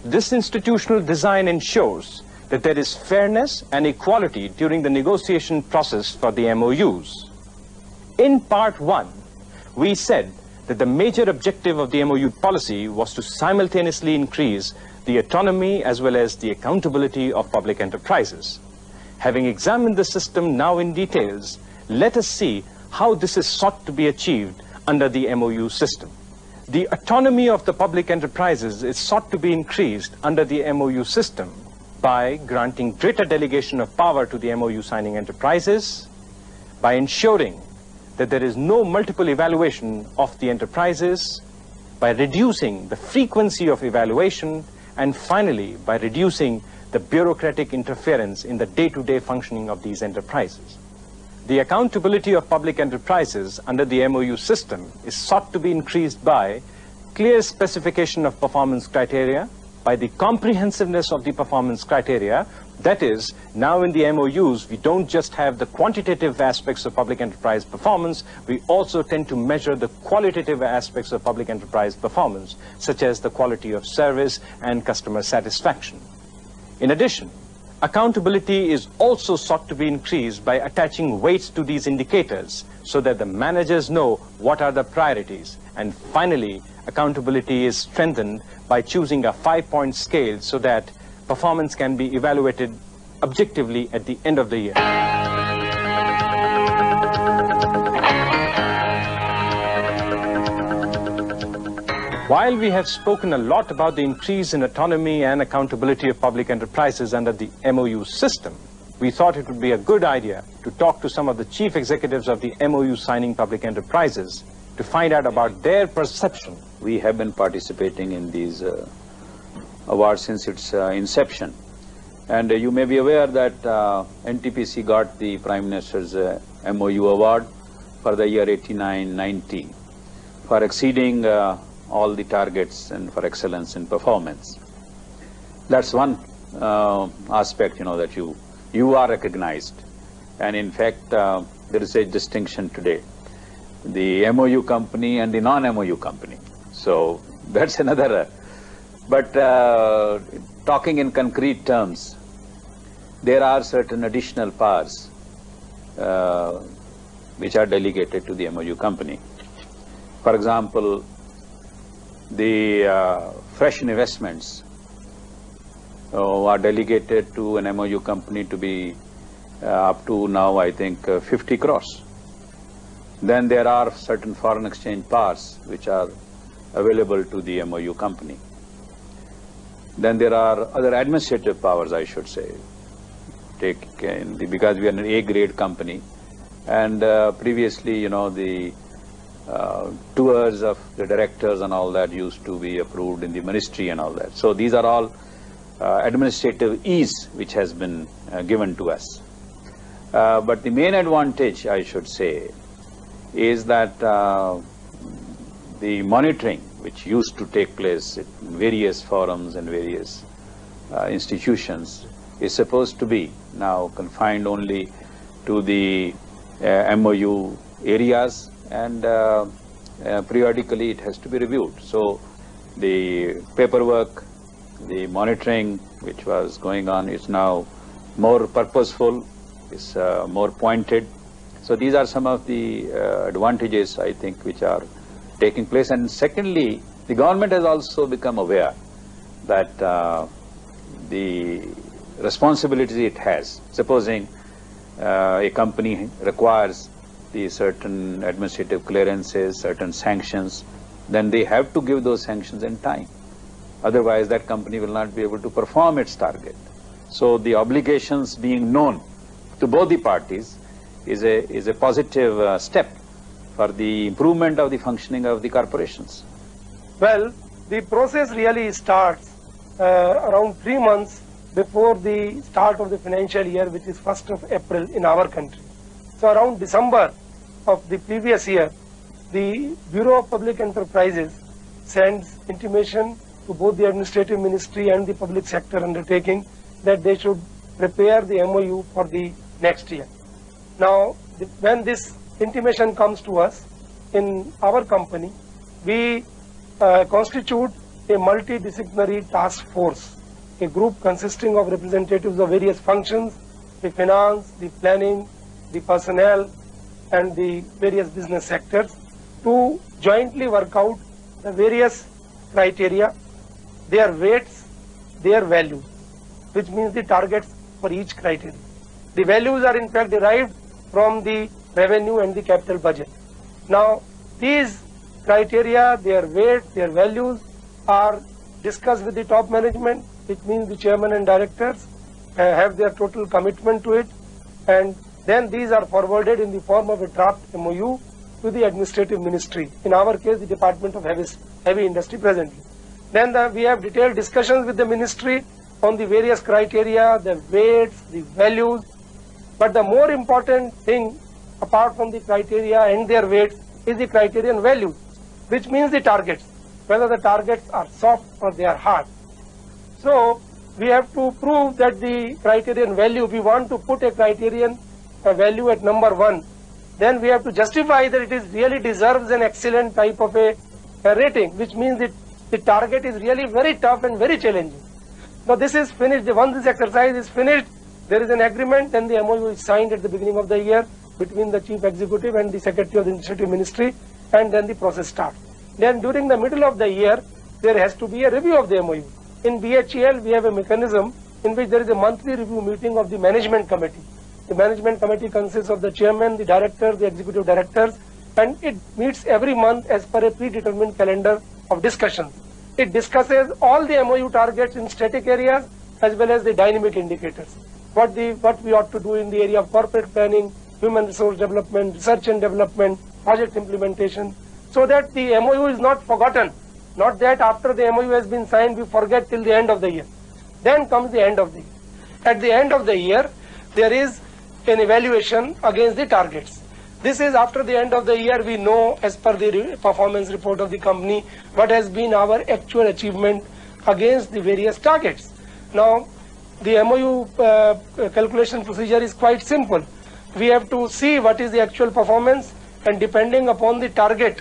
this institutional design ensures that there is fairness and equality during the negotiation process for the MOUs. In Part 1, we said that the major objective of the MOU policy was to simultaneously increase the autonomy as well as the accountability of public enterprises. Having examined the system now in details, let us see how this is sought to be achieved under the MOU system. The autonomy of the public enterprises is sought to be increased under the MOU system by granting greater delegation of power to the MOU signing enterprises, by ensuring that there is no multiple evaluation of the enterprises, by reducing the frequency of evaluation, and finally by reducing the bureaucratic interference in the day-to-day functioning of these enterprises. The accountability of public enterprises under the MOU system is sought to be increased by clear specification of performance criteria, by the comprehensiveness of the performance criteria. That is, now in the MOUs, we don't just have the quantitative aspects of public enterprise performance, we also tend to measure the qualitative aspects of public enterprise performance, such as the quality of service and customer satisfaction. In addition, accountability is also sought to be increased by attaching weights to these indicators so that the managers know what are the priorities. And finally, accountability is strengthened by choosing a 5-point scale so that performance can be evaluated objectively at the end of the year. While we have spoken a lot about the increase in autonomy and accountability of public enterprises under the MOU system, we thought it would be a good idea to talk to some of the chief executives of the MOU signing public enterprises to find out about their perception.
We have been participating in these awards since its inception. And you may be aware that NTPC got the Prime Minister's MOU award for the year 89-90 for exceeding all the targets and for excellence in performance. That's one aspect, that you are recognized. And in fact, there is a distinction today. The MOU company and the non-MOU company. So that's another. But talking in concrete terms, there are certain additional powers which are delegated to the MOU company. For example, the fresh investments are delegated to an MOU company to be up to now, I think, 50 crores. Then there are certain foreign exchange powers which are available to the MOU company. Then there are other administrative powers, I should say, because we are an A-grade company, and previously, the tours of the directors and all that used to be approved in the ministry and all that. So these are all administrative ease which has been given to us. But the main advantage, I should say, is that the monitoring which used to take place in various forums and various institutions is supposed to be now confined only to the MOU areas, and periodically it has to be reviewed. So the paperwork, the monitoring which was going on is now more purposeful, is more pointed. So these are some of the advantages, I think, which are taking place. And secondly, the government has also become aware that the responsibilities it has. Supposing a company requires the certain administrative clearances, certain sanctions, then they have to give those sanctions in time. Otherwise, that company will not be able to perform its target. So the obligations being known to both the parties is a positive step for the improvement of the functioning of the corporations.
Well, the process really starts around 3 months before the start of the financial year, which is 1st of April in our country. So around December of the previous year, the Bureau of Public Enterprises sends intimation to both the administrative ministry and the public sector undertaking that they should prepare the MOU for the next year. Now, when this intimation comes to us in our company, we constitute a multidisciplinary task force, a group consisting of representatives of various functions, the finance, the planning, the personnel, and the various business sectors, to jointly work out the various criteria, their weights, their values, which means the targets for each criteria. The values are in fact derived from the revenue and the capital budget. Now, these criteria, their weight, their values are discussed with the top management, which means the chairman and directors have their total commitment to it, and then these are forwarded in the form of a draft MOU to the administrative ministry, in our case the Department of Heavy Industry presently. Then we have detailed discussions with the ministry on the various criteria, the weights, the values, but the more important thing apart from the criteria and their weights is the criterion values, which means the targets, whether the targets are soft or they are hard. So we have to prove that the criterion value, we want to put a criterion value at number 1, then we have to justify that it is really deserves an excellent type of a rating, which means that the target is really very tough and very challenging. Now this is finished. Once this exercise is finished, there is an agreement, then the MOU is signed at the beginning of the year between the chief executive and the secretary of the administrative ministry, and then the process starts. Then during the middle of the year, there has to be a review of the MOU. In BHEL, we have a mechanism in which there is a monthly review meeting of the management committee. The management committee consists of the chairman, the director, the executive directors, and it meets every month as per a predetermined calendar of discussions. It discusses all the MOU targets in static areas as well as the dynamic indicators. What we ought to do in the area of corporate planning, human resource development, research and development, project implementation, so that the MOU is not forgotten. Not that after the MOU has been signed, we forget till the end of the year. Then comes the end of the year. At the end of the year, there is an evaluation against the targets. This is after the end of the year, we know as per the performance report of the company what has been our actual achievement against the various targets. Now, the MOU calculation procedure is quite simple. We have to see what is the actual performance, and depending upon the target,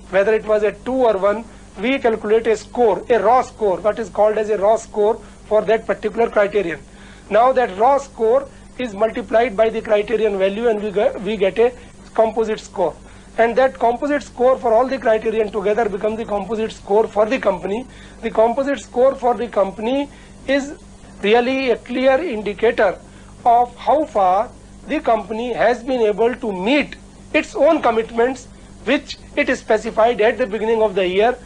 whether it was a 2 or 1, we calculate a score, a raw score, what is called as a raw score for that particular criterion. Now that raw score is multiplied by the criterion value, and we get a composite score. And that composite score for all the criterion together becomes the composite score for the company. The composite score for the company is really a clear indicator of how far the company has been able to meet its own commitments, which it is specified at the beginning of the year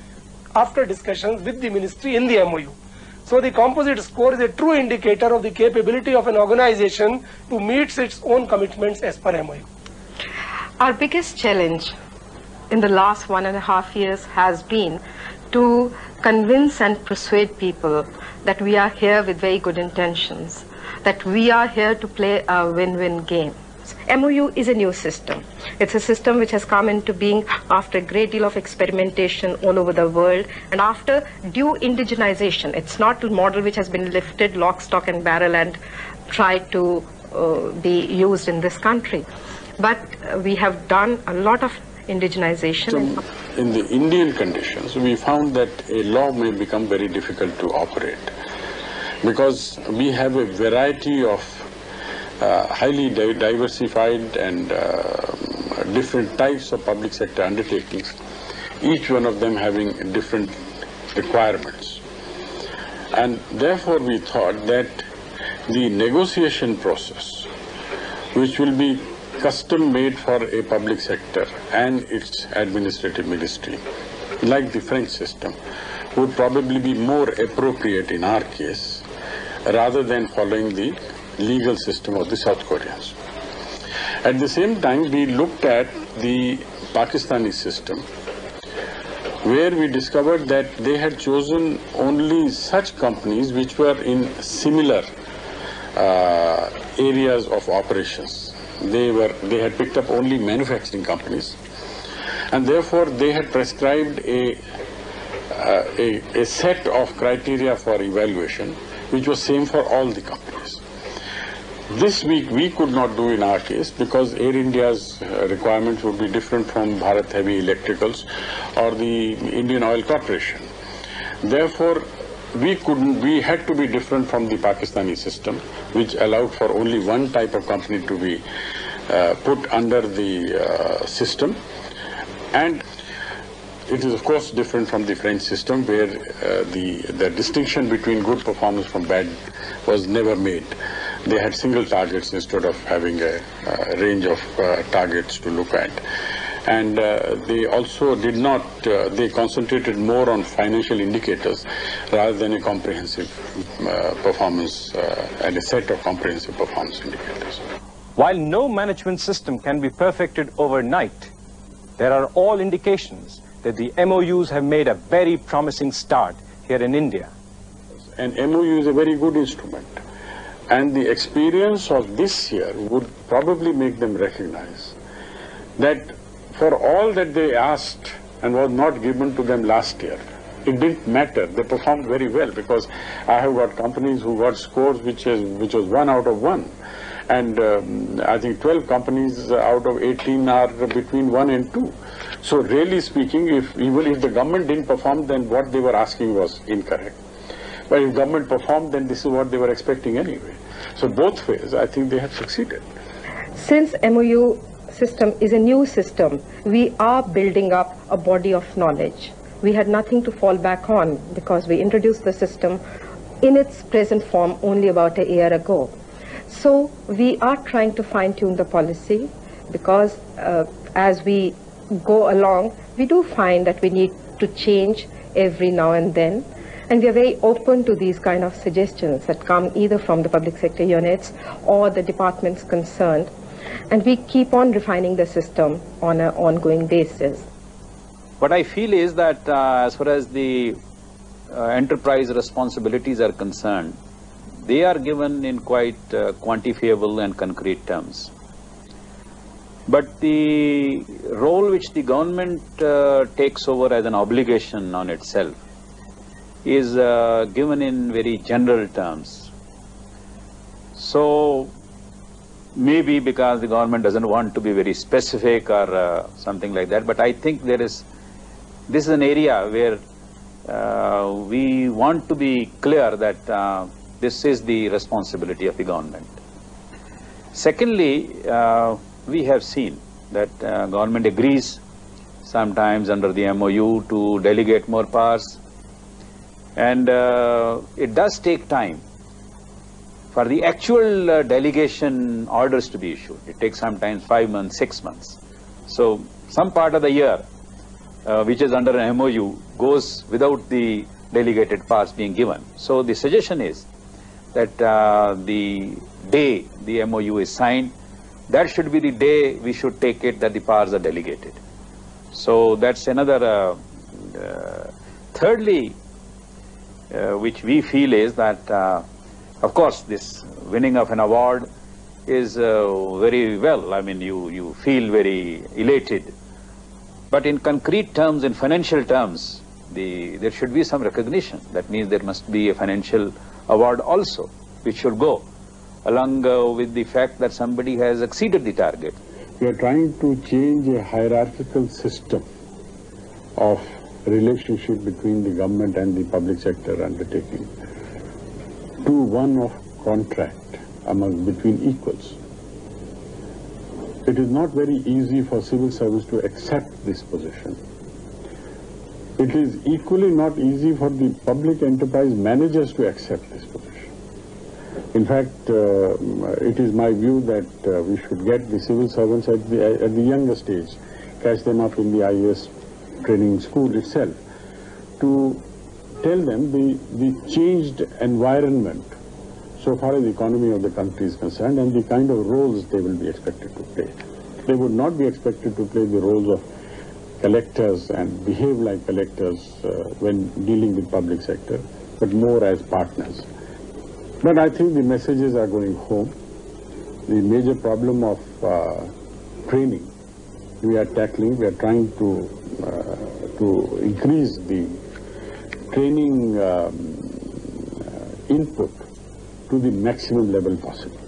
after discussions with the ministry in the MOU. So the composite score is a true indicator of the capability of an organization to meet its own commitments as per MOU.
Our biggest challenge in the last 1.5 years has been to convince and persuade people that we are here with very good intentions, that we are here to play a win-win game. MOU is a new system. It's a system which has come into being after a great deal of experimentation all over the world and after due indigenization. It's not a model which has been lifted lock, stock and barrel and tried to be used in this country. But we have done a lot of indigenization.
So in the Indian conditions, we found that a law may become very difficult to operate because we have a variety of highly diversified and different types of public sector undertakings, each one of them having different requirements. And therefore we thought that the negotiation process, which will be custom made for a public sector and its administrative ministry, like the French system, would probably be more appropriate in our case rather than following the legal system of the South Koreans. At the same time, we looked at the Pakistani system, where we discovered that they had chosen only such companies which were in similar areas of operations. They had picked up only manufacturing companies, and therefore they had prescribed a set of criteria for evaluation which was same for all the companies. This we could not do in our case because Air India's requirements would be different from Bharat Heavy Electricals or the Indian Oil Corporation. Therefore, we had to be different from the Pakistani system, which allowed for only one type of company to be put under the system. And it is of course different from the French system, where the distinction between good performance from bad was never made. They had single targets instead of having a range of targets to look at. And they also did not, they concentrated more on financial indicators rather than a comprehensive performance and a set of comprehensive performance indicators.
While no management system can be perfected overnight, there are all indications that the MOUs have made a very promising start here in India.
An MOU is a very good instrument. And the experience of this year would probably make them recognize that for all that they asked and was not given to them last year, it didn't matter. They performed very well, because I have got companies who got scores which was 1 out of 1. And I think 12 companies out of 18 are between 1 and 2. So really speaking, even if the government didn't perform, then what they were asking was incorrect. But if government performed, then this is what they were expecting anyway. So both ways, I think they have succeeded.
Since MOU system is a new system, we are building up a body of knowledge. We had nothing to fall back on because we introduced the system in its present form only about a year ago. So we are trying to fine-tune the policy, because as we go along, we do find that we need to change every now and then. And we are very open to these kind of suggestions that come either from the public sector units or the departments concerned. And we keep on refining the system on an ongoing basis.
What I feel is that as far as the enterprise responsibilities are concerned, they are given in quite quantifiable and concrete terms. But the role which the government takes over as an obligation on itself is given in very general terms. So maybe because the government doesn't want to be very specific or something like that, but I think this is an area where we want to be clear that this is the responsibility of the government. Secondly, we have seen that government agrees sometimes under the MOU to delegate more powers, and it does take time for the actual delegation orders to be issued. It takes sometimes 5 months, 6 months. So some part of the year which is under an MOU goes without the delegated powers being given. So the suggestion is that the day the MOU is signed, that should be the day we should take it that the powers are delegated. So that's another. Thirdly, which we feel is that, of course, this winning of an award is very well. I mean, you feel very elated. But in concrete terms, in financial terms, there should be some recognition. That means there must be a financial award also, which should go along with the fact that somebody has exceeded the target.
We are trying to change a hierarchical system of relationship between the government and the public sector undertaking to one of contract between equals. It is not very easy for civil service to accept this position. It is equally not easy for the public enterprise managers to accept this position. In fact, it is my view that we should get the civil servants at the younger stage, catch them up in the IAS training school itself, to tell them the changed environment so far as the economy of the country is concerned and the kind of roles they will be expected to play. They would not be expected to play the roles of collectors and behave like collectors when dealing with public sector, but more as partners. But I think the messages are going home. The major problem of training we are tackling. We are trying to increase the training input to the maximum level possible.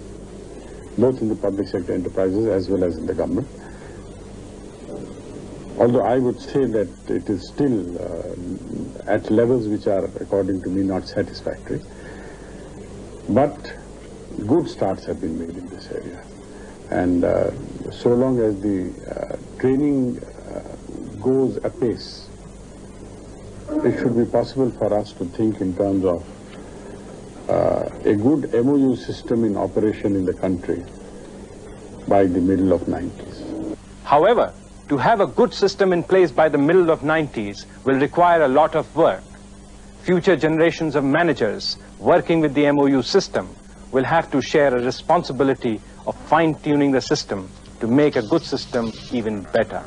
both in the public sector enterprises as well as in the government. Although I would say that it is still at levels which are, according to me, not satisfactory. But good starts have been made in this area. And so long as the training goes apace, it should be possible for us to think in terms of a good MOU system in operation in the country by the middle of 90s.
However, to have a good system in place by the middle of 90s will require a lot of work. Future generations of managers working with the MOU system will have to share a responsibility of fine-tuning the system to make a good system even better.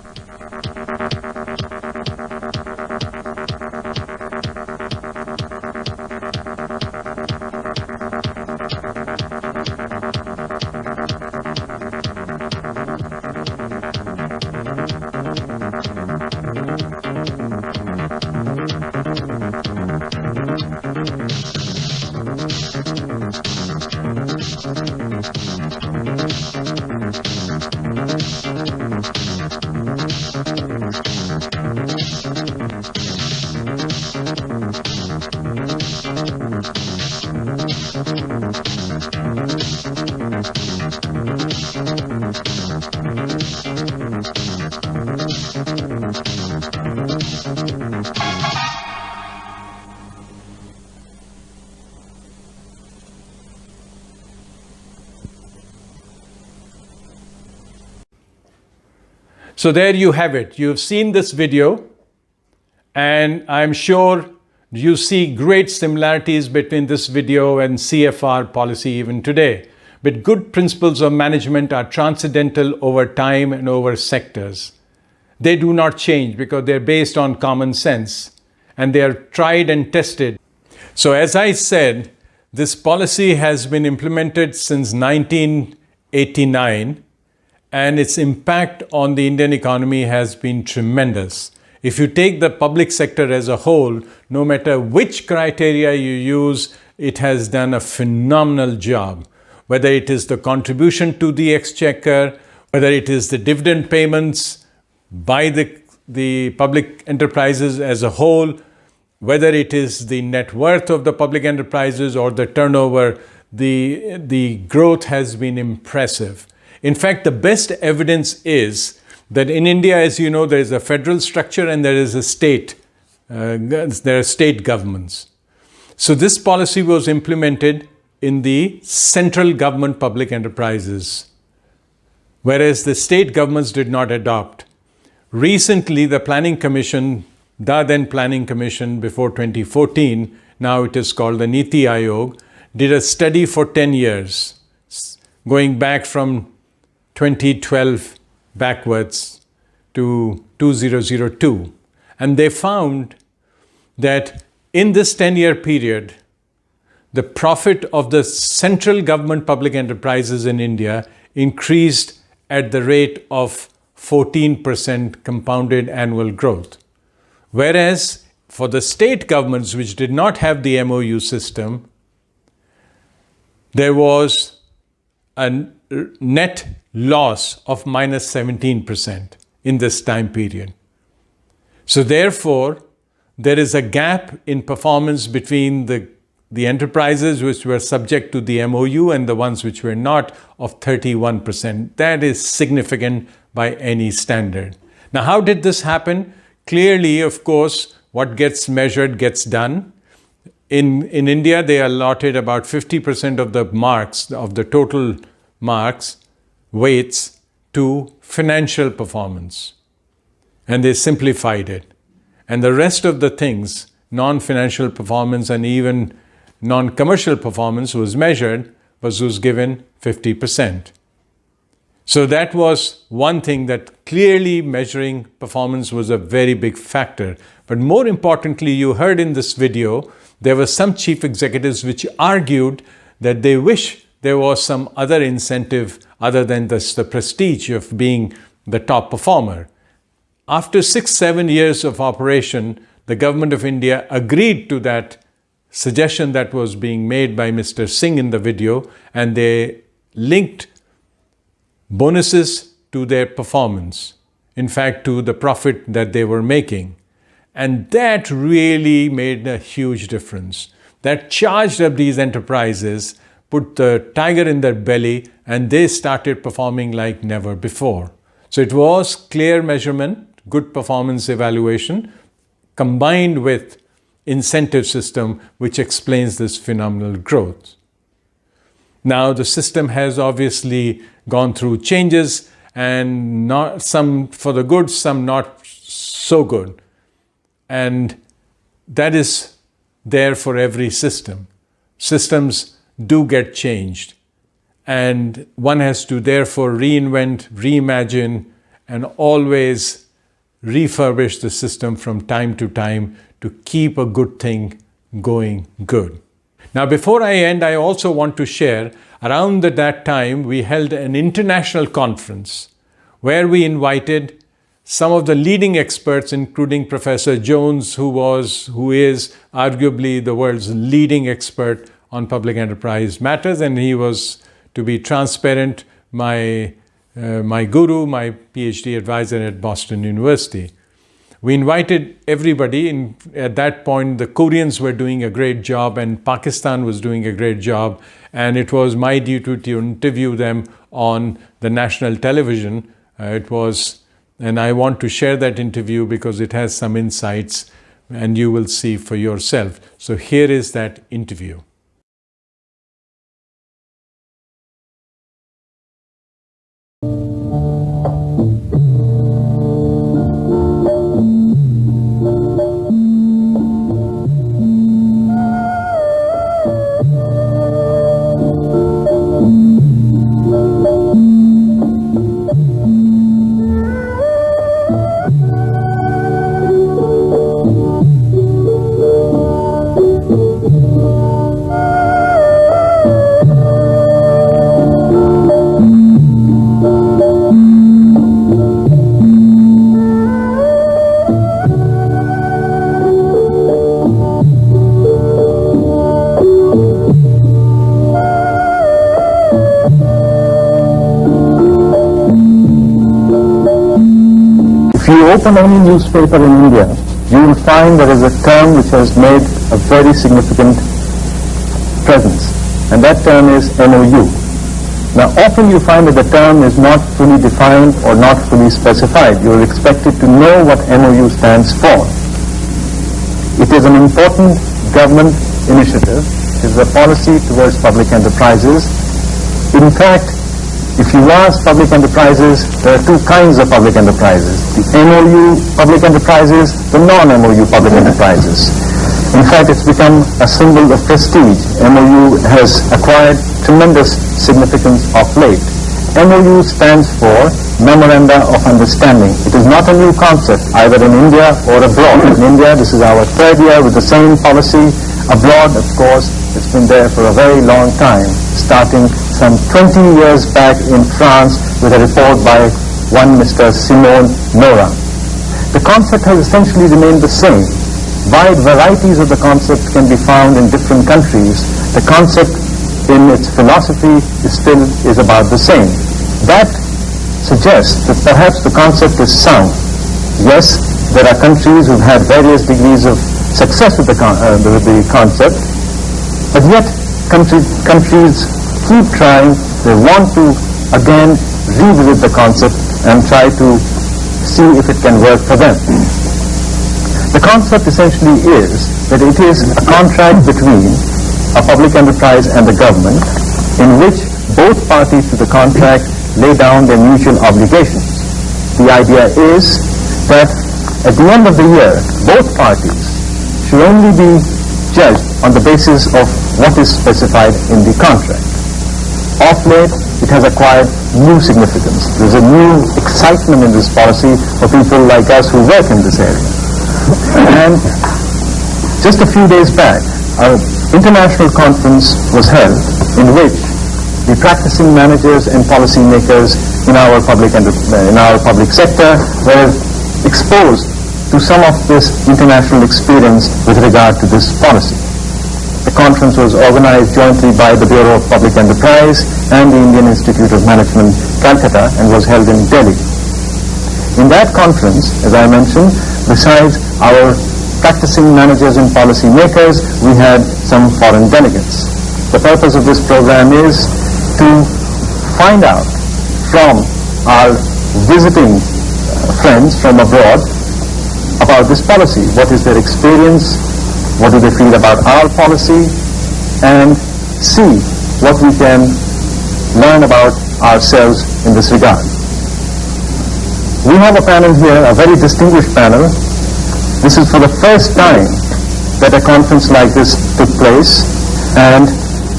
So there you have it. You've seen this video, and I'm sure you see great similarities between this video and CFR policy even today. But good principles of management are transcendental over time and over sectors. They do not change because they're based on common sense and they are tried and tested. So as I said, this policy has been implemented since 1989. And its impact on the Indian economy has been tremendous. If you take the public sector as a whole, no matter which criteria you use, it has done a phenomenal job. Whether it is the contribution to the exchequer, whether it is the dividend payments by the public enterprises as a whole, whether it is the net worth of the public enterprises or the turnover, the growth has been impressive. In fact, the best evidence is that in India, as you know, there is a federal structure and there is a there are state governments. So this policy was implemented in the central government public enterprises, whereas the state governments did not adopt. Recently, the Planning Commission, the then Planning Commission before 2014, now it is called the Niti Aayog, did a study for 10 years, going back from 2012 backwards to 2002. And they found that in this 10-year period, the profit of the central government public enterprises in India increased at the rate of 14% compounded annual growth. Whereas for the state governments which did not have the MOU system, there was a net loss of minus 17% in this time period. So therefore, there is a gap in performance between the enterprises which were subject to the MOU and the ones which were not of 31%. That is significant by any standard. Now, how did this happen? Clearly, of course, what gets measured gets done. In India, they allotted about 50% of the marks, of the total marks, weights to financial performance. And they simplified it. And the rest of the things, non-financial performance and even non-commercial performance was measured, was given 50%. So that was one thing that clearly measuring performance was a very big factor. But more importantly, you heard in this video, there were some chief executives which argued that they wish there was some other incentive other than the prestige of being the top performer. After 6-7 years of operation, the government of India agreed to that suggestion that was being made by Mr. Singh in the video, and they linked bonuses to their performance, in fact, to the profit that they were making. And that really made a huge difference. That charged up these enterprises, put the tiger in their belly, and they started performing like never before. So it was clear measurement, good performance evaluation, combined with incentive system, which explains this phenomenal growth. Now the system has obviously gone through changes, and not some for the good, some not so good. And that is there for every system. Systems do get changed, and one has to therefore reinvent, reimagine, and always refurbish the system from time to time to keep a good thing going good. Now, before I end, I also want to share, around that time, we held an international conference where we invited some of the leading experts, including Professor Jones, who is arguably the world's leading expert on public enterprise matters, and he was, to be transparent, my guru, my PhD advisor at Boston University. We invited everybody. At that point, the Koreans were doing a great job and Pakistan was doing a great job, and it was my duty to interview them on the national television. And I want to share that interview because it has some insights and you will see for yourself. So here is that interview.
If you open any newspaper in India, you will find there is a term which has made a very significant presence, and that term is MOU. Now, often you find that the term is not fully defined or not fully specified. You are expected to know what MOU stands for. It is an important government initiative. It is a policy towards public enterprises. In fact, if you ask public enterprises, there are two kinds of public enterprises: the MOU public enterprises, the non-MOU public enterprises. In fact, it's become a symbol of prestige. MOU has acquired tremendous significance of late. MOU stands for Memoranda of Understanding. It is not a new concept, either in India or abroad. In India, this is our third year with the same policy. Abroad, of course, it's been there for a very long time, starting some 20 years back in France with a report by one Mr. Simon Nora. The concept has essentially remained the same. Wide varieties of the concept can be found in different countries. The concept in its philosophy is about the same. That suggests that perhaps the concept is sound. Yes, there are countries who've had various degrees of success with the concept, but yet countries keep trying. They want to again revisit the concept and try to see if it can work for them. The concept essentially is that it is a contract between a public enterprise and the government in which both parties to the contract lay down their mutual obligations. The idea is that at the end of the year, both parties should only be judged on the basis of what is specified in the contract. Of late, it has acquired new significance. There's a new excitement in this policy for people like us who work in this area. And just a few days back, an international conference was held in which the practicing managers and policymakers in our public sector were exposed to some of this international experience with regard to this policy. The conference was organized jointly by the Bureau of Public Enterprise and the Indian Institute of Management, Calcutta, and was held in Delhi. In that conference, as I mentioned, besides our practicing managers and policy makers, we had some foreign delegates. The purpose of this program is to find out from our visiting friends from abroad about this policy. What is their experience? What do they feel about our policy? And see what we can learn about ourselves in this regard. We have a panel here, a very distinguished panel. This is for the first time that a conference like this took place, and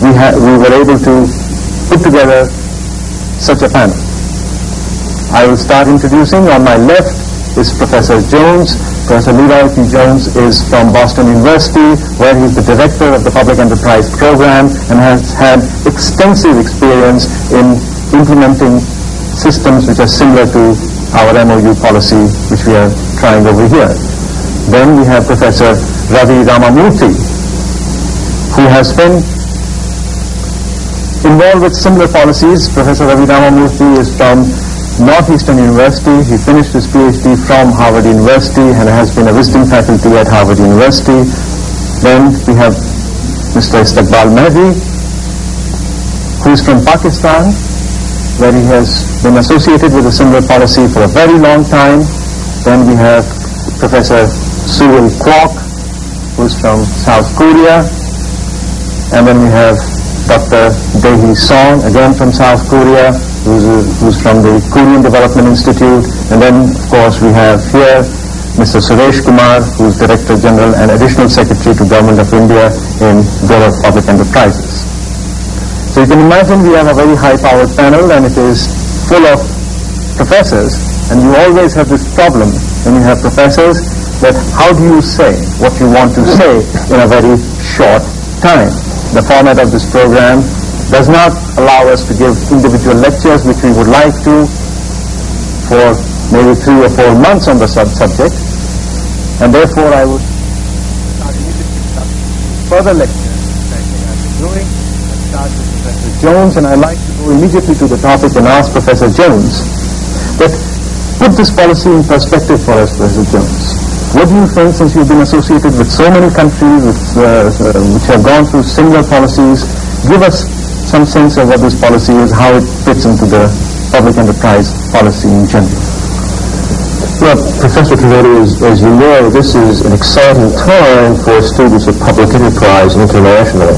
we were able to put together such a panel. I will start introducing. On my left is Professor Jones. Professor Leroy P. Jones is from Boston University, where he's the director of the Public Enterprise Program and has had extensive experience in implementing systems which are similar to our MOU policy, which we are trying over here. Then we have Professor Ravi Ramamurthy, who has been involved with similar policies. Professor Ravi Ramamurthy is from Northeastern University. He finished his PhD from Harvard University and has been a visiting faculty at Harvard University. Then we have Mr. Istiqbal Mehdi, who is from Pakistan, where he has been associated with a similar policy for a very long time. Then we have Professor Sewell Kwok, who is from South Korea. And then we have Dr. Dae-hee Song, again from South Korea, who's from the Korean Development Institute. And then, of course, we have here Mr. Suresh Kumar, who's Director General and Additional Secretary to Government of India in Bureau of Public Enterprises. So you can imagine we have a very high-powered panel, and it is full of professors, and you always have this problem when you have professors, that how do you say what you want to say in a very short time? The format of this program does not allow us to give individual lectures, which we would like to, for maybe 3 or 4 months on the subject, and therefore I would start immediately further lectures that I think I've been doing. I'll start with Professor Jones, and I'd like to go immediately to the topic and ask Professor Jones that put this policy in perspective for us, Professor Jones. What do you think, since you've been associated with so many countries which have gone through similar policies, give us some sense of what this policy is, how it fits into the public enterprise policy in general.
Well, Professor Trivedi, as you know, this is an exciting time for students of public enterprise internationally.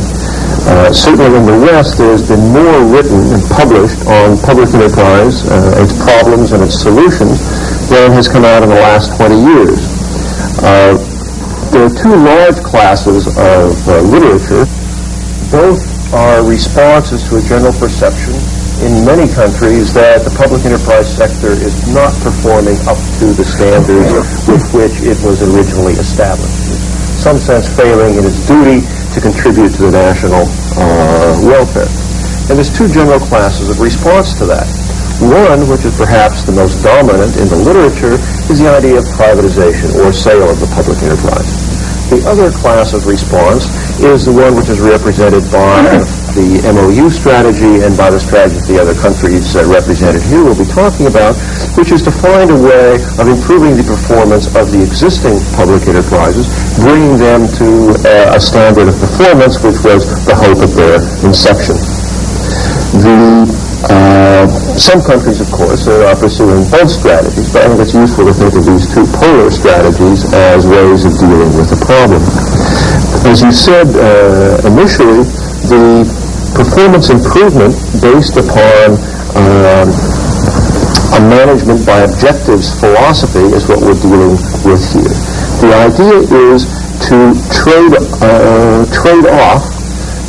Certainly in the West, there's been more written and published on public enterprise, its problems and its solutions, than has come out in the last 20 years. There are 2 large classes of literature. Both are responses to a general perception in many countries that the public enterprise sector is not performing up to the standards with which it was originally established. In some sense, failing in its duty to contribute to the national welfare. And there's 2 general classes of response to that. One, which is perhaps the most dominant in the literature, is the idea of privatization or sale of the public enterprise. The other class of response is the one which is represented by the MOU strategy and by the strategies the other countries represented here will be talking about, which is to find a way of improving the performance of the existing public enterprises, bringing them to a standard of performance which was the hope of their inception. Some countries, of course, are pursuing both strategies, but I think it's useful to think of these 2 polar strategies as ways of dealing with the problem. As you said initially, the performance improvement based upon a management by objectives philosophy is what we're dealing with here. The idea is to trade off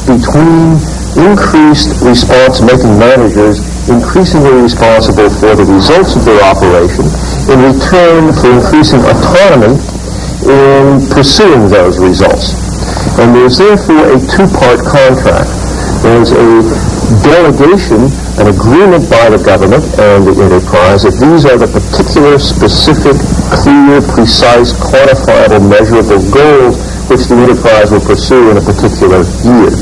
between increased response-making managers increasingly responsible for the results of their operation in return for increasing autonomy in pursuing those results. And there's therefore a 2-part contract. There's a delegation, an agreement by the government and the enterprise that these are the particular, specific, clear, precise, quantifiable, measurable goals which the enterprise will pursue in a particular year.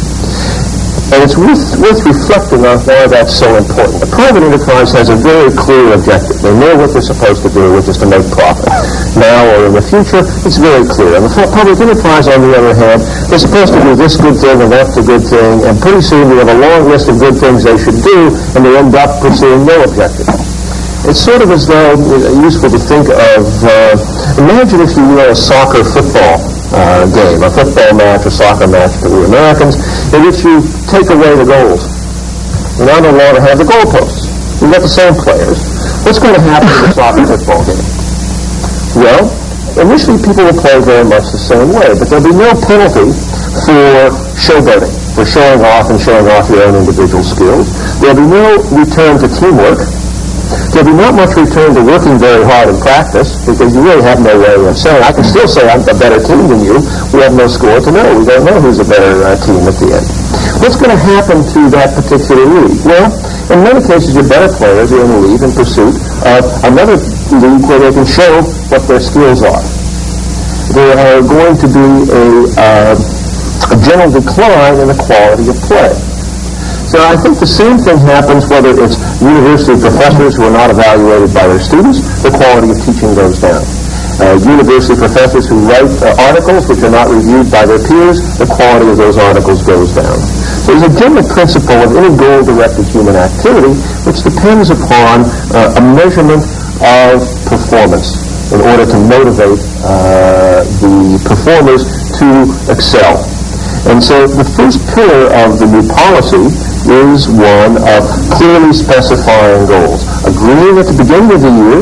And it's worth reflecting on why that's so important. The private enterprise has a very clear objective. They know what they're supposed to do, which is to make profit. Now or in the future, it's very clear. And the public enterprise, on the other hand, they're supposed to do this good thing and that's a good thing, and pretty soon we have a long list of good things they should do, and they end up pursuing no objective. It's sort of as though, useful to think of, imagine if you will a soccer football game, a football match, a soccer match for the Americans, in which you take away the goals. You now no longer have the goalposts. You've got the same players. What's going to happen in a soccer football game? Well, initially people will play very much the same way, but there'll be no penalty for showboating, for showing off your own individual skills. There'll be no return to teamwork. There'll be not much return to working very hard in practice, because you really have no way of saying, I can still say I'm a better team than you. We have no score to know. We don't know who's a better team at the end. What's going to happen to that particular league? Well, in many cases, your better players are in the league in pursuit of another league where they can show what their skills are. There are going to be a general decline in the quality of play. So I think the same thing happens whether it's university professors who are not evaluated by their students, the quality of teaching goes down. University professors who write articles which are not reviewed by their peers, the quality of those articles goes down. So there's a general principle of any goal-directed human activity which depends upon a measurement of performance in order to motivate the performers to excel. And so the first pillar of the new policy is one of clearly specifying goals, agreeing at the beginning of the year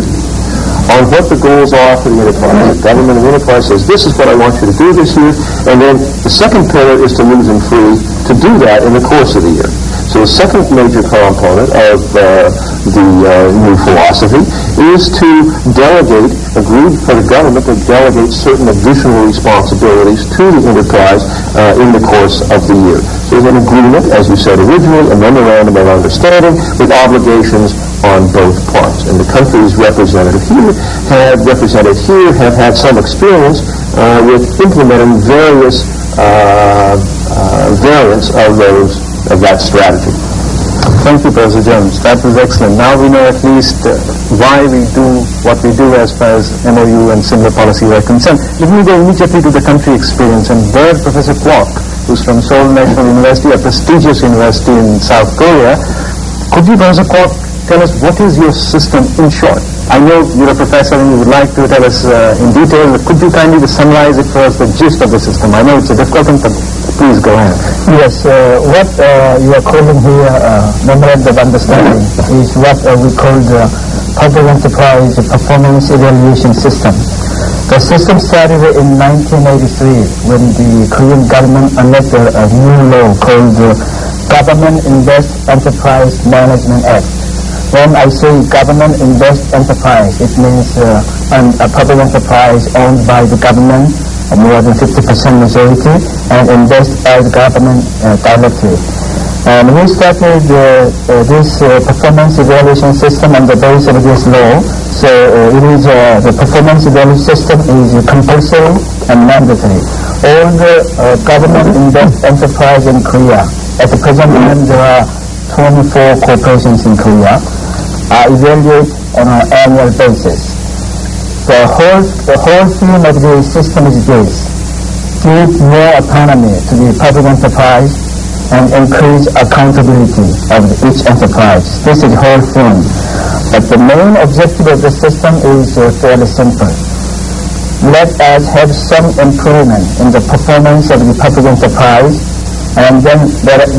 on what the goals are for the enterprise. The government and the enterprise says, this is what I want you to do this year, and then the second pillar is to leave them free to do that in the course of the year. So the second major component of the new philosophy is to delegate, agree for the government to delegate certain additional responsibilities to the enterprise in the course of the year. There's an agreement, as you said originally, a memorandum of understanding with obligations on both parts. And the countries represented here have had some experience with implementing various variants of that strategy.
Thank you, Professor Jones. That was excellent. Now we know at least why we do what we do as far as MOU and similar policies are concerned. Let me go immediately to the country experience, and there Professor Kwok, who's from Seoul National University, a prestigious university in South Korea. Could you, Professor Kwok, tell us what is your system in short? I know you're a professor and you would like to tell us in detail, but could you kindly just summarize it for us, the gist of the system? I know it's a difficult thing, but please go ahead.
Yes, what you are calling here memorandum of understanding is what we call the Public Enterprise Performance Evaluation System. The system started in 1983 when the Korean government enacted a new law called the Government Invest Enterprise Management Act. When I say government invest enterprise, it means a public enterprise owned by the government, more than 50% majority, and invest by the government directly. And we started this performance evaluation system on the basis of this law. So it is the performance evaluation system is compulsory and mandatory. All the government invest enterprise in Korea, at the present time there are 24 corporations in Korea, are evaluated on an annual basis. The whole theme of the system is this: give more autonomy to the public enterprise and increase accountability of each enterprise. This is the whole theme. But the main objective of the system is fairly simple. Let us have some improvement in the performance of the public enterprise, and then let us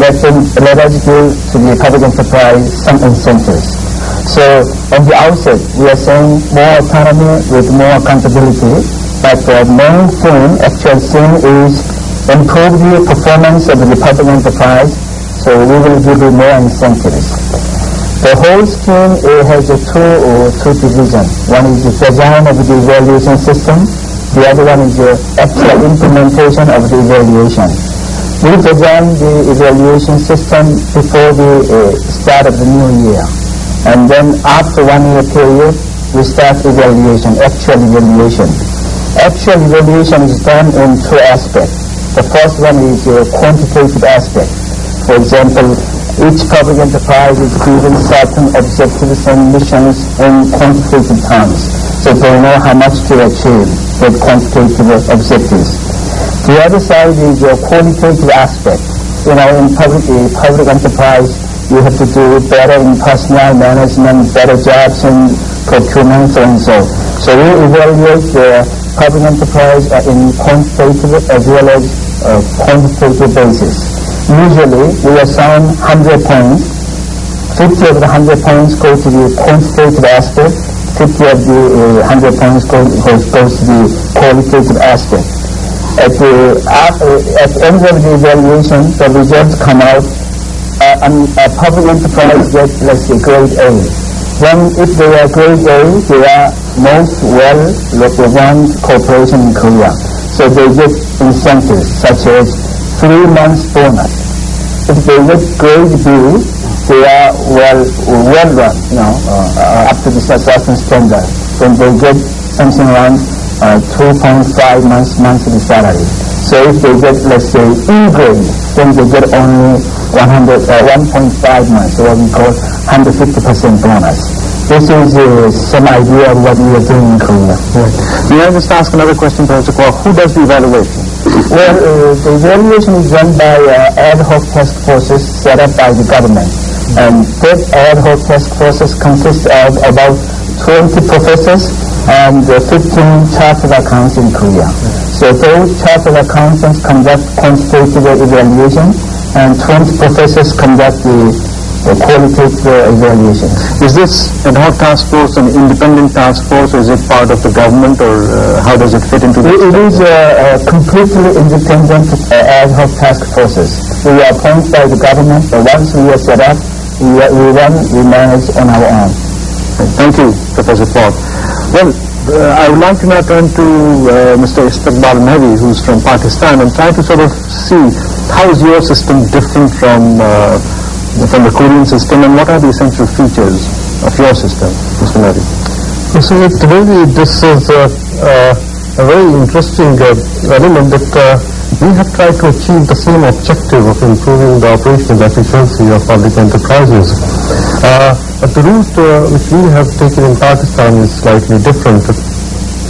give to the public enterprise some incentives. So on the outset, we are saying more autonomy with more accountability, but the main theme, actual theme, is improve the performance of the public enterprise, so we will give you more incentives. The whole scheme has two divisions. One is the design of the evaluation system, the other one is the actual implementation of the evaluation. We designed the evaluation system before the start of the new year. And then after 1 year period, we start evaluation, actual evaluation. Actual evaluation is done in two aspects. The first one is a quantitative aspect. For example, each public enterprise is given certain objectives and missions in quantitative terms, so they know how much to achieve with quantitative objectives. The other side is a qualitative aspect. In public enterprise, you have to do better in personnel management, better jobs in procurement, and so. So we evaluate the public enterprise in quantitative as well as quantitative basis. Usually, we assign 100 points. 50 of the 100 points go to the quantitative aspect. 50 of the 100 points goes to the qualitative aspect. At the end of the evaluation, the results come out. A public enterprise gets, let's say, grade A. Then, if they are grade A, they are most well-run corporation in Korea. So they get incentives such as 3 months bonus. If they get grade B, they are well-run, up to the certain standard. Then they get something around 2.5 months monthly salary. So if they get, let's say, E grade, then they get only 1.5 months, what we call 150% bonus. This is some idea of what we are doing in Korea.
May I just ask another question, Professor Kwok? Who does the evaluation?
Well, the evaluation is done by ad hoc task forces set up by the government. And that ad hoc task forces consist of about 20 professors and 15 chartered accountants in Korea. So those chartered accountants conduct quantitative evaluation, and 20 professors conduct the qualitative evaluation.
Is this ad hoc task force an independent task force, or is it part of the government, or how does it fit into the...
It is completely independent ad hoc task forces. We are appointed by the government, but once we are set up, we manage on our own.
Thank you, Professor Kwok. Well, I would like to now turn to Mr. Istiqbal Mehdi, who's from Pakistan, and try to sort of see how is your system different from the Korean system, and what are the essential features of your system, Mr. Mehdi?
So Trivedi, this is a very interesting element that we have tried to achieve the same objective of improving the operational efficiency of public enterprises. But the route which we have taken in Pakistan is slightly different.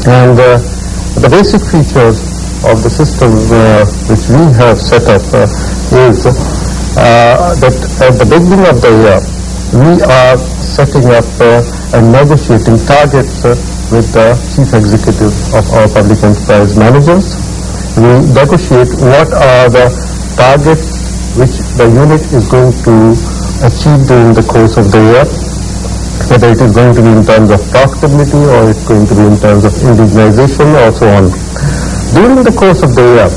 And the basic features of the system which we have set up is that at the beginning of the year, we are setting up and negotiating targets with the chief executive of our public enterprise managers. We negotiate what are the targets which the unit is going to achieve during the course of the year, whether it is going to be in terms of profitability or it's going to be in terms of indigenization or so on. During the course of the year,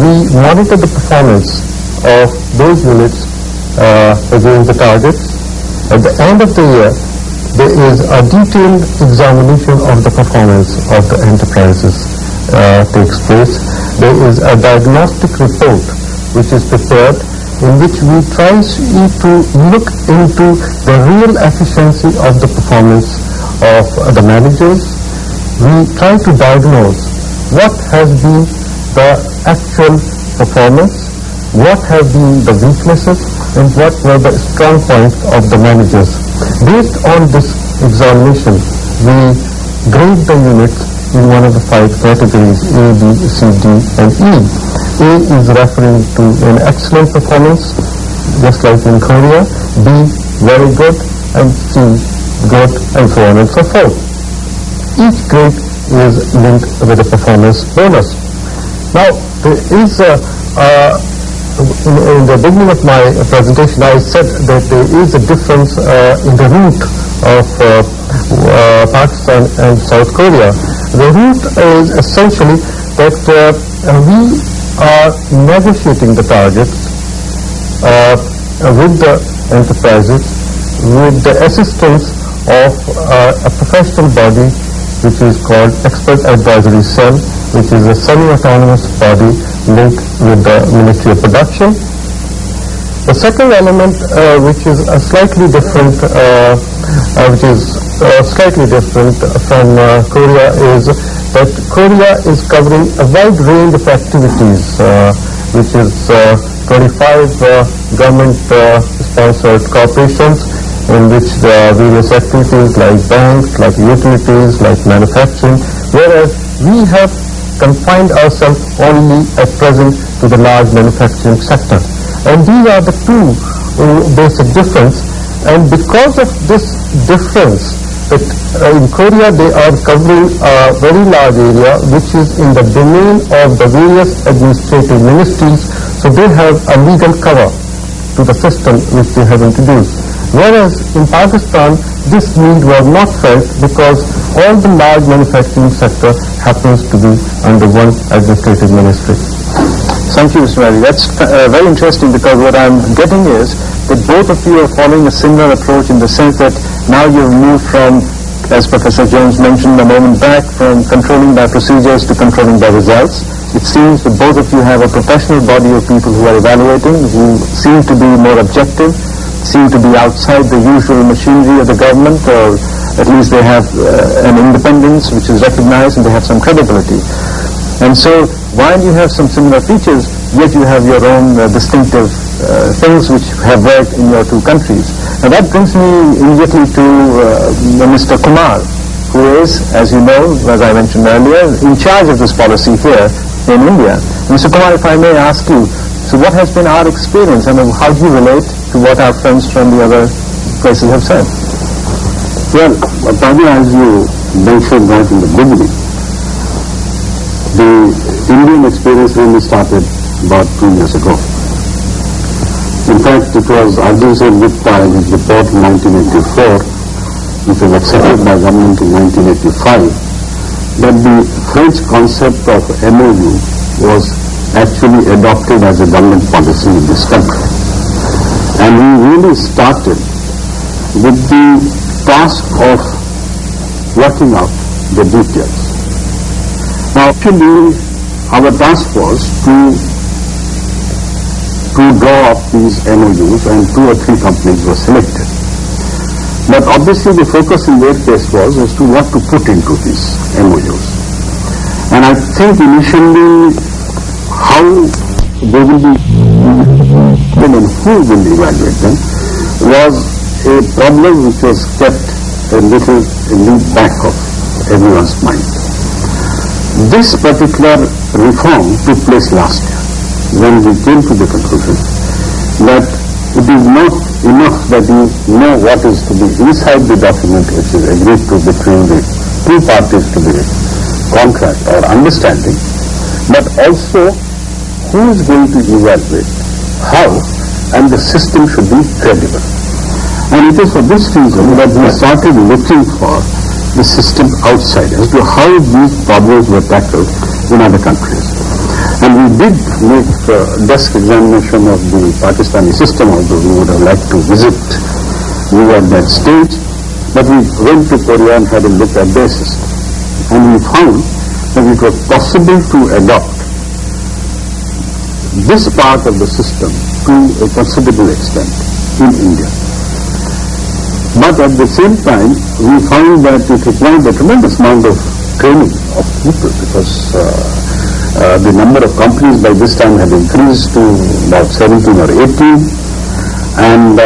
we monitor the performance of those units against the targets. At the end of the year, there is a detailed examination of the performance of the enterprises takes place. There is a diagnostic report which is prepared, in which we try to look into the real efficiency of the performance of the managers. We try to diagnose what has been the actual performance, what have been the weaknesses, and what were the strong points of the managers. Based on this examination, we grade the units in one of the 5 categories, A, B, C, D, and E. A is referring to an excellent performance, just like in Korea, B, very good, and C, good, and so on and so forth. Each grade is linked with a performance bonus. Now, there is in the beginning of my presentation, I said that there is a difference in the route of Pakistan and South Korea. The route is essentially that we are negotiating the targets with the enterprises with the assistance of a professional body which is called Expert Advisory Cell, which is a semi-autonomous body linked with the Ministry of Production. The second element, which is slightly different from Korea, is that Korea is covering a wide range of activities, which is 25 government-sponsored corporations, in which there are various activities like banks, like utilities, like manufacturing, whereas we have confined ourselves only at present to the large manufacturing sector. And these are the two basic difference. And because of this difference, that in Korea they are covering a very large area which is in the domain of the various administrative ministries, so they have a legal cover to the system which they have introduced. Whereas in Pakistan this need was not felt because all the large manufacturing sector happens to be under one administrative ministry.
Thank you, Mr. Reddy. That's very interesting, because what I'm getting is that both of you are following a similar approach in the sense that now you've moved from, as Professor Jones mentioned a moment back, from controlling by procedures to controlling by results. It seems that both of you have a professional body of people who are evaluating, who seem to be more objective, seem to be outside the usual machinery of the government, or at least they have an independence which is recognized, and they have some credibility. And so while you have some similar features, yet you have your own distinctive things which have worked in your two countries. And that brings me immediately to Mr. Kumar, who is, as you know, as I mentioned earlier, in charge of this policy here in India. Mr. Kumar, if I may ask you, so what has been our experience, and how do you relate to what our friends from the other places have said?
Well, Prabhu, as you mentioned right in the beginning, the Indian experience really started about 2 years ago. In fact, it was Arjun Sen Gupta in his report in 1984, which was accepted by government in 1985, that the French concept of MOU was actually adopted as a government policy in this country. And we really started with the task of working out the details. Now, actually, our task was to draw up these MOUs, and 2 or 3 companies were selected. But obviously the focus in their case was as to what to put into these MOUs. And I think initially how they will be and who will evaluate them was a problem which was kept a little in the back of everyone's mind. This particular reform took place last year, when we came to the conclusion that it is not enough that you know what is to be inside the document which is agreed to between the 2 parties to the contract or understanding, but also who is going to evaluate, how, and the system should be credible. And it is for this reason that we started looking for the system outside as to how these problems were tackled in other countries. And we did make desk examination of the Pakistani system, although we would have liked to visit. We were at that stage, but we went to Korea and had a look at their system. And we found that it was possible to adopt this part of the system to a considerable extent in India. But at the same time, we found that it required a tremendous amount of training of people, because the number of companies by this time had increased to about 17 or 18, and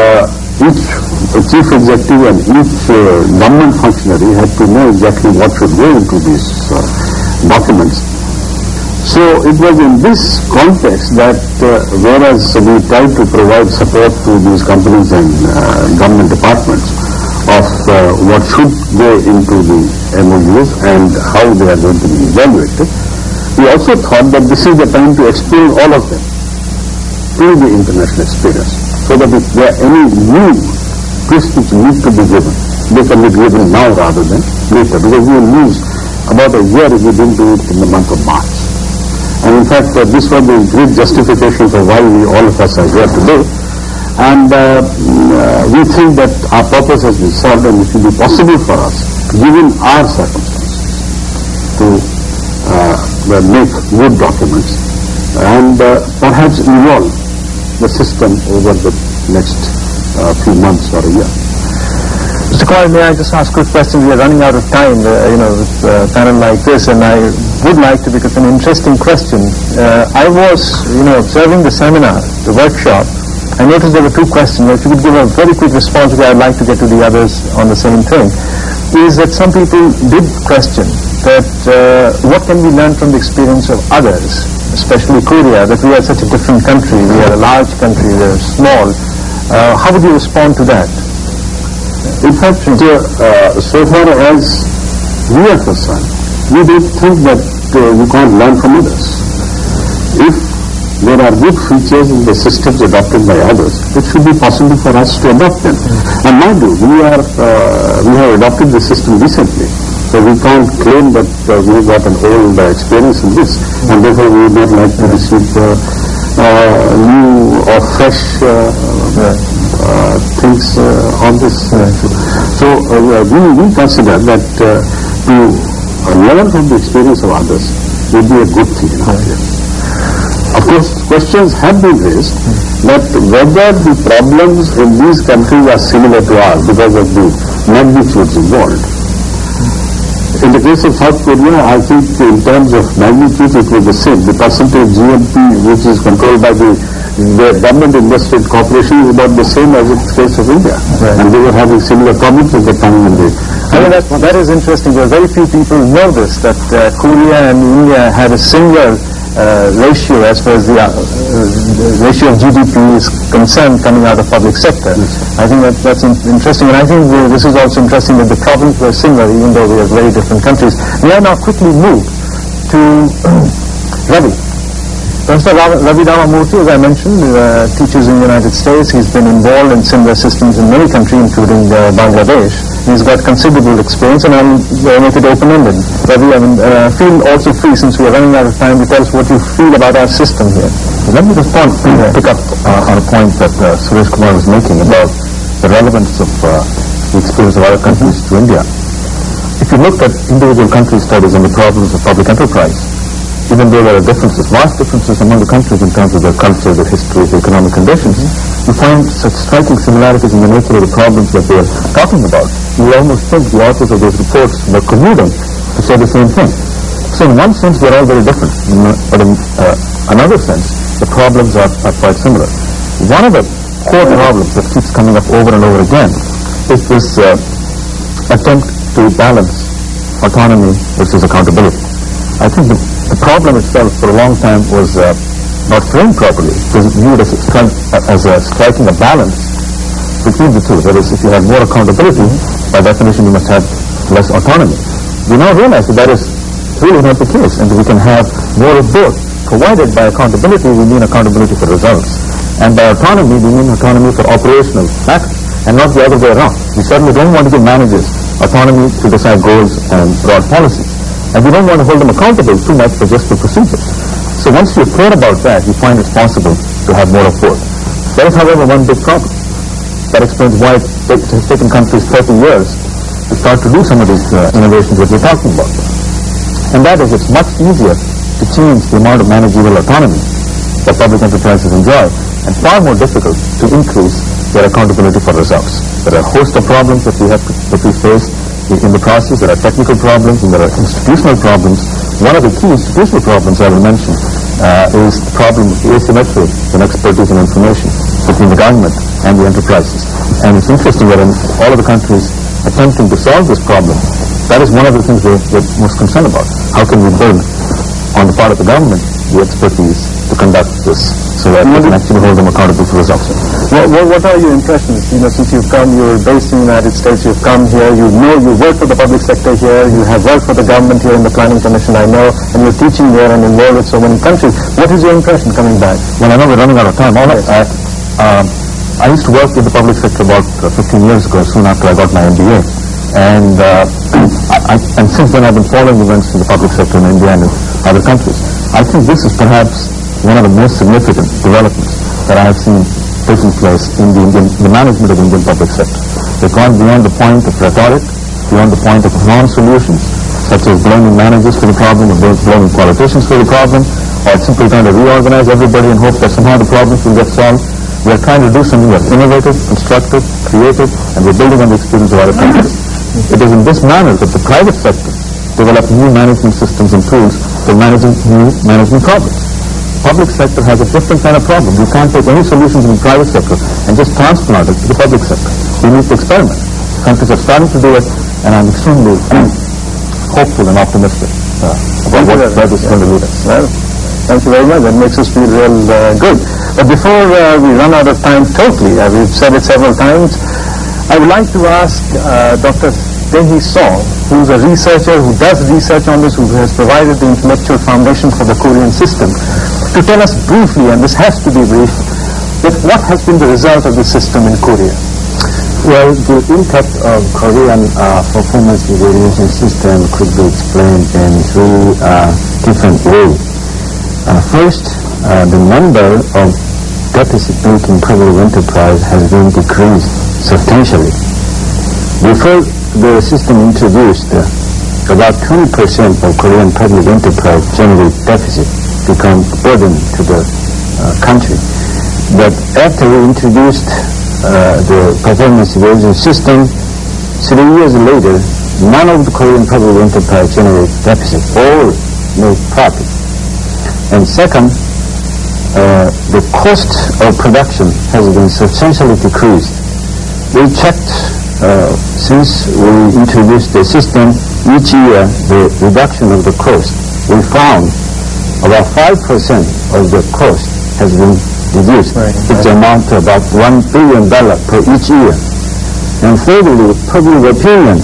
each chief executive and each government functionary had to know exactly what should go into these documents. So it was in this context that whereas we tried to provide support to these companies and government departments of what should go into the MOUs and how they are going to be evaluated, we also thought that this is the time to expose all of them to the international experience, so that if there are any new twists which need to be given, they can be given now rather than later, because we will lose about a year if we didn't do it in the month of March. And in fact, this was the great justification for why all of us are here today. And we think that our purpose has been served, and it will be possible for us, given our circumstances, to make good documents and perhaps evolve the system over the next few months or a year.
Mr. Kumar, may I just ask quick question? We are running out of time, with a panel like this, and I would like to, because it's an interesting question. I was, observing the seminar, the workshop. I noticed there were two questions. If you could give a very quick response, I'd like to get to the others on the same thing. Is that some people did question that what can we learn from the experience of others, especially Korea, that we are such a different country, we are a large country, we are small. How would you respond to that?
In fact, so far as we are concerned, we don't think that we can't learn from others. If there are good features in the systems adopted by others, it should be possible for us to adopt them. And mind you, we have adopted the system recently, so we can't claim that we have got an old experience in this, and therefore we would not like to receive new or fresh things on this. So we consider that to learn from the experience of others would be a good thing in our view. Of course, questions have been raised that whether the problems in these countries are similar to ours because of the magnitudes involved. In the case of South Korea, I think in terms of magnitude it was the same. The percentage GNP which is controlled by the government-invested corporation is about the same as in the case of India. Right. And they were having similar problems at the time when they...
that is interesting. There are very few people know this, that Korea and India had a similar ratio as far as the ratio of GDP is concerned coming out of public sector. Yes. I think that's interesting, and I think this is also interesting that the problems were similar even though we are very different countries. We are now quickly move to Ravi. Professor Ravi Ramamurthy, as I mentioned, teaches in the United States. He's been involved in similar systems in many countries, including Bangladesh. He's got considerable experience, and I'll make it open-ended. Ravi, feel also free, since we're running out of time, to tell us what you feel about our system here.
Let me respond, pick up on a point that Suresh Kumar was making about the relevance of the experience of other countries to India. If you look at individual country studies and the problems of public enterprise, even though there are differences, vast differences among the countries in terms of their culture, their history, their economic conditions, you find such striking similarities in the nature of the problems that they are talking about. You almost think the authors of those reports were colluding to say the same thing. So in one sense, they're all very different, but in another sense, the problems are quite similar. One of the core problems that keeps coming up over and over again is this attempt to balance autonomy versus accountability. I think the problem itself for a long time was not framed properly. It was viewed as striking a balance between the two. That is, if you have more accountability, by definition you must have less autonomy. We now realize that is really not the case, and we can have more of both. Provided by accountability, we mean accountability for results. And by autonomy, we mean autonomy for operational matters, and not the other way around. We certainly don't want to give managers autonomy to decide goals and broad policies. And we don't want to hold them accountable too much for just the procedures. So once you're clear about that, you find it's possible to have more of both. There is, however, one big problem. That explains why it has taken countries 30 years to start to do some of these innovations that we're talking about. And that is, it's much easier to change the amount of managerial autonomy that public enterprises enjoy, and far more difficult to increase their accountability for results. There are a host of problems that we face in the process. There are technical problems and there are institutional problems. One of the key institutional problems I will mention is the problem of asymmetry in expertise and information between the government and the enterprises. And it's interesting that in all of the countries attempting to solve this problem, that is one of the things we're most concerned about. How can we build on the part of the government the expertise to conduct this so that we can actually hold them accountable for results?
What are your impressions? Since you've come, you're based in the United States, you've come here, you work for the public sector here, you have worked for the government here in the Planning Commission, I know, and you're teaching there and involved with so many countries. What is your impression coming back?
Well, I know we're running out of time. I used to work in the public sector about 15 years ago, soon after I got my MBA. And since then I've been following events in the public sector in India and in other countries. I think this is perhaps one of the most significant developments that I have seen taking place in the management of the Indian public sector. They've gone beyond the point of rhetoric, beyond the point of non-solutions, such as blaming managers for the problem, or blaming politicians for the problem, or simply trying to reorganize everybody and hope that somehow the problems will get solved.
We are trying to do something that's innovative, constructive, creative, and we're building on the experience of other countries. It is in this manner that the private sector develop new management systems and tools for managing new management problems. Public sector has a different kind of problem. You can't take any solutions in the private sector and just transplant it to the public sector. We need to experiment. Countries are starting to do it, and I'm extremely hopeful and optimistic about where this is going to lead us.
Well, thank you very much. That makes us feel real good. But before we run out of time totally, we've said it several times, I would like to ask Dr. Dehi Song, who's a researcher, who does research on this, who has provided the intellectual foundation for the Korean system, to tell us briefly, and this has to be brief, that what has been the result of the system in Korea?
Well, the impact of Korean performance evaluation system could be explained in three different ways. First, the number of deficit-making public enterprise has been decreased substantially. Before the system introduced, about 20% of Korean public enterprise generate deficit, become a burden to the country. But after we introduced the performance evaluation system, 3 years later, none of the Korean public enterprise generate deficit, all make profit. And second, the cost of production has been substantially decreased. We checked since we introduced the system, each year the reduction of the cost, we found about 5% of the cost has been reduced. It's amount to about $1 billion per each year. And thirdly, public opinion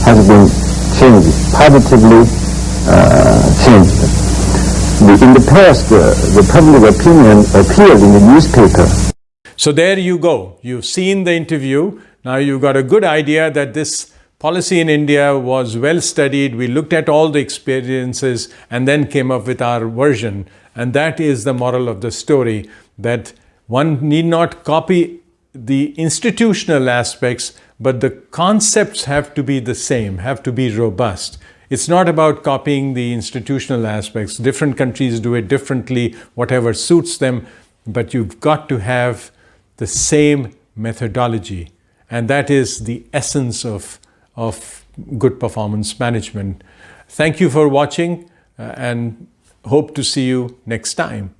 has been changed, positively changed. In the past, the public opinion appeared in the newspaper.
So there you go. You've seen the interview. Now you've got a good idea that this policy in India was well studied. We looked at all the experiences and then came up with our version. And that is the moral of the story, that one need not copy the institutional aspects, but the concepts have to be the same, have to be robust. It's not about copying the institutional aspects. Different countries do it differently, whatever suits them, but you've got to have the same methodology. And that is the essence of good performance management. Thank you for watching and hope to see you next time.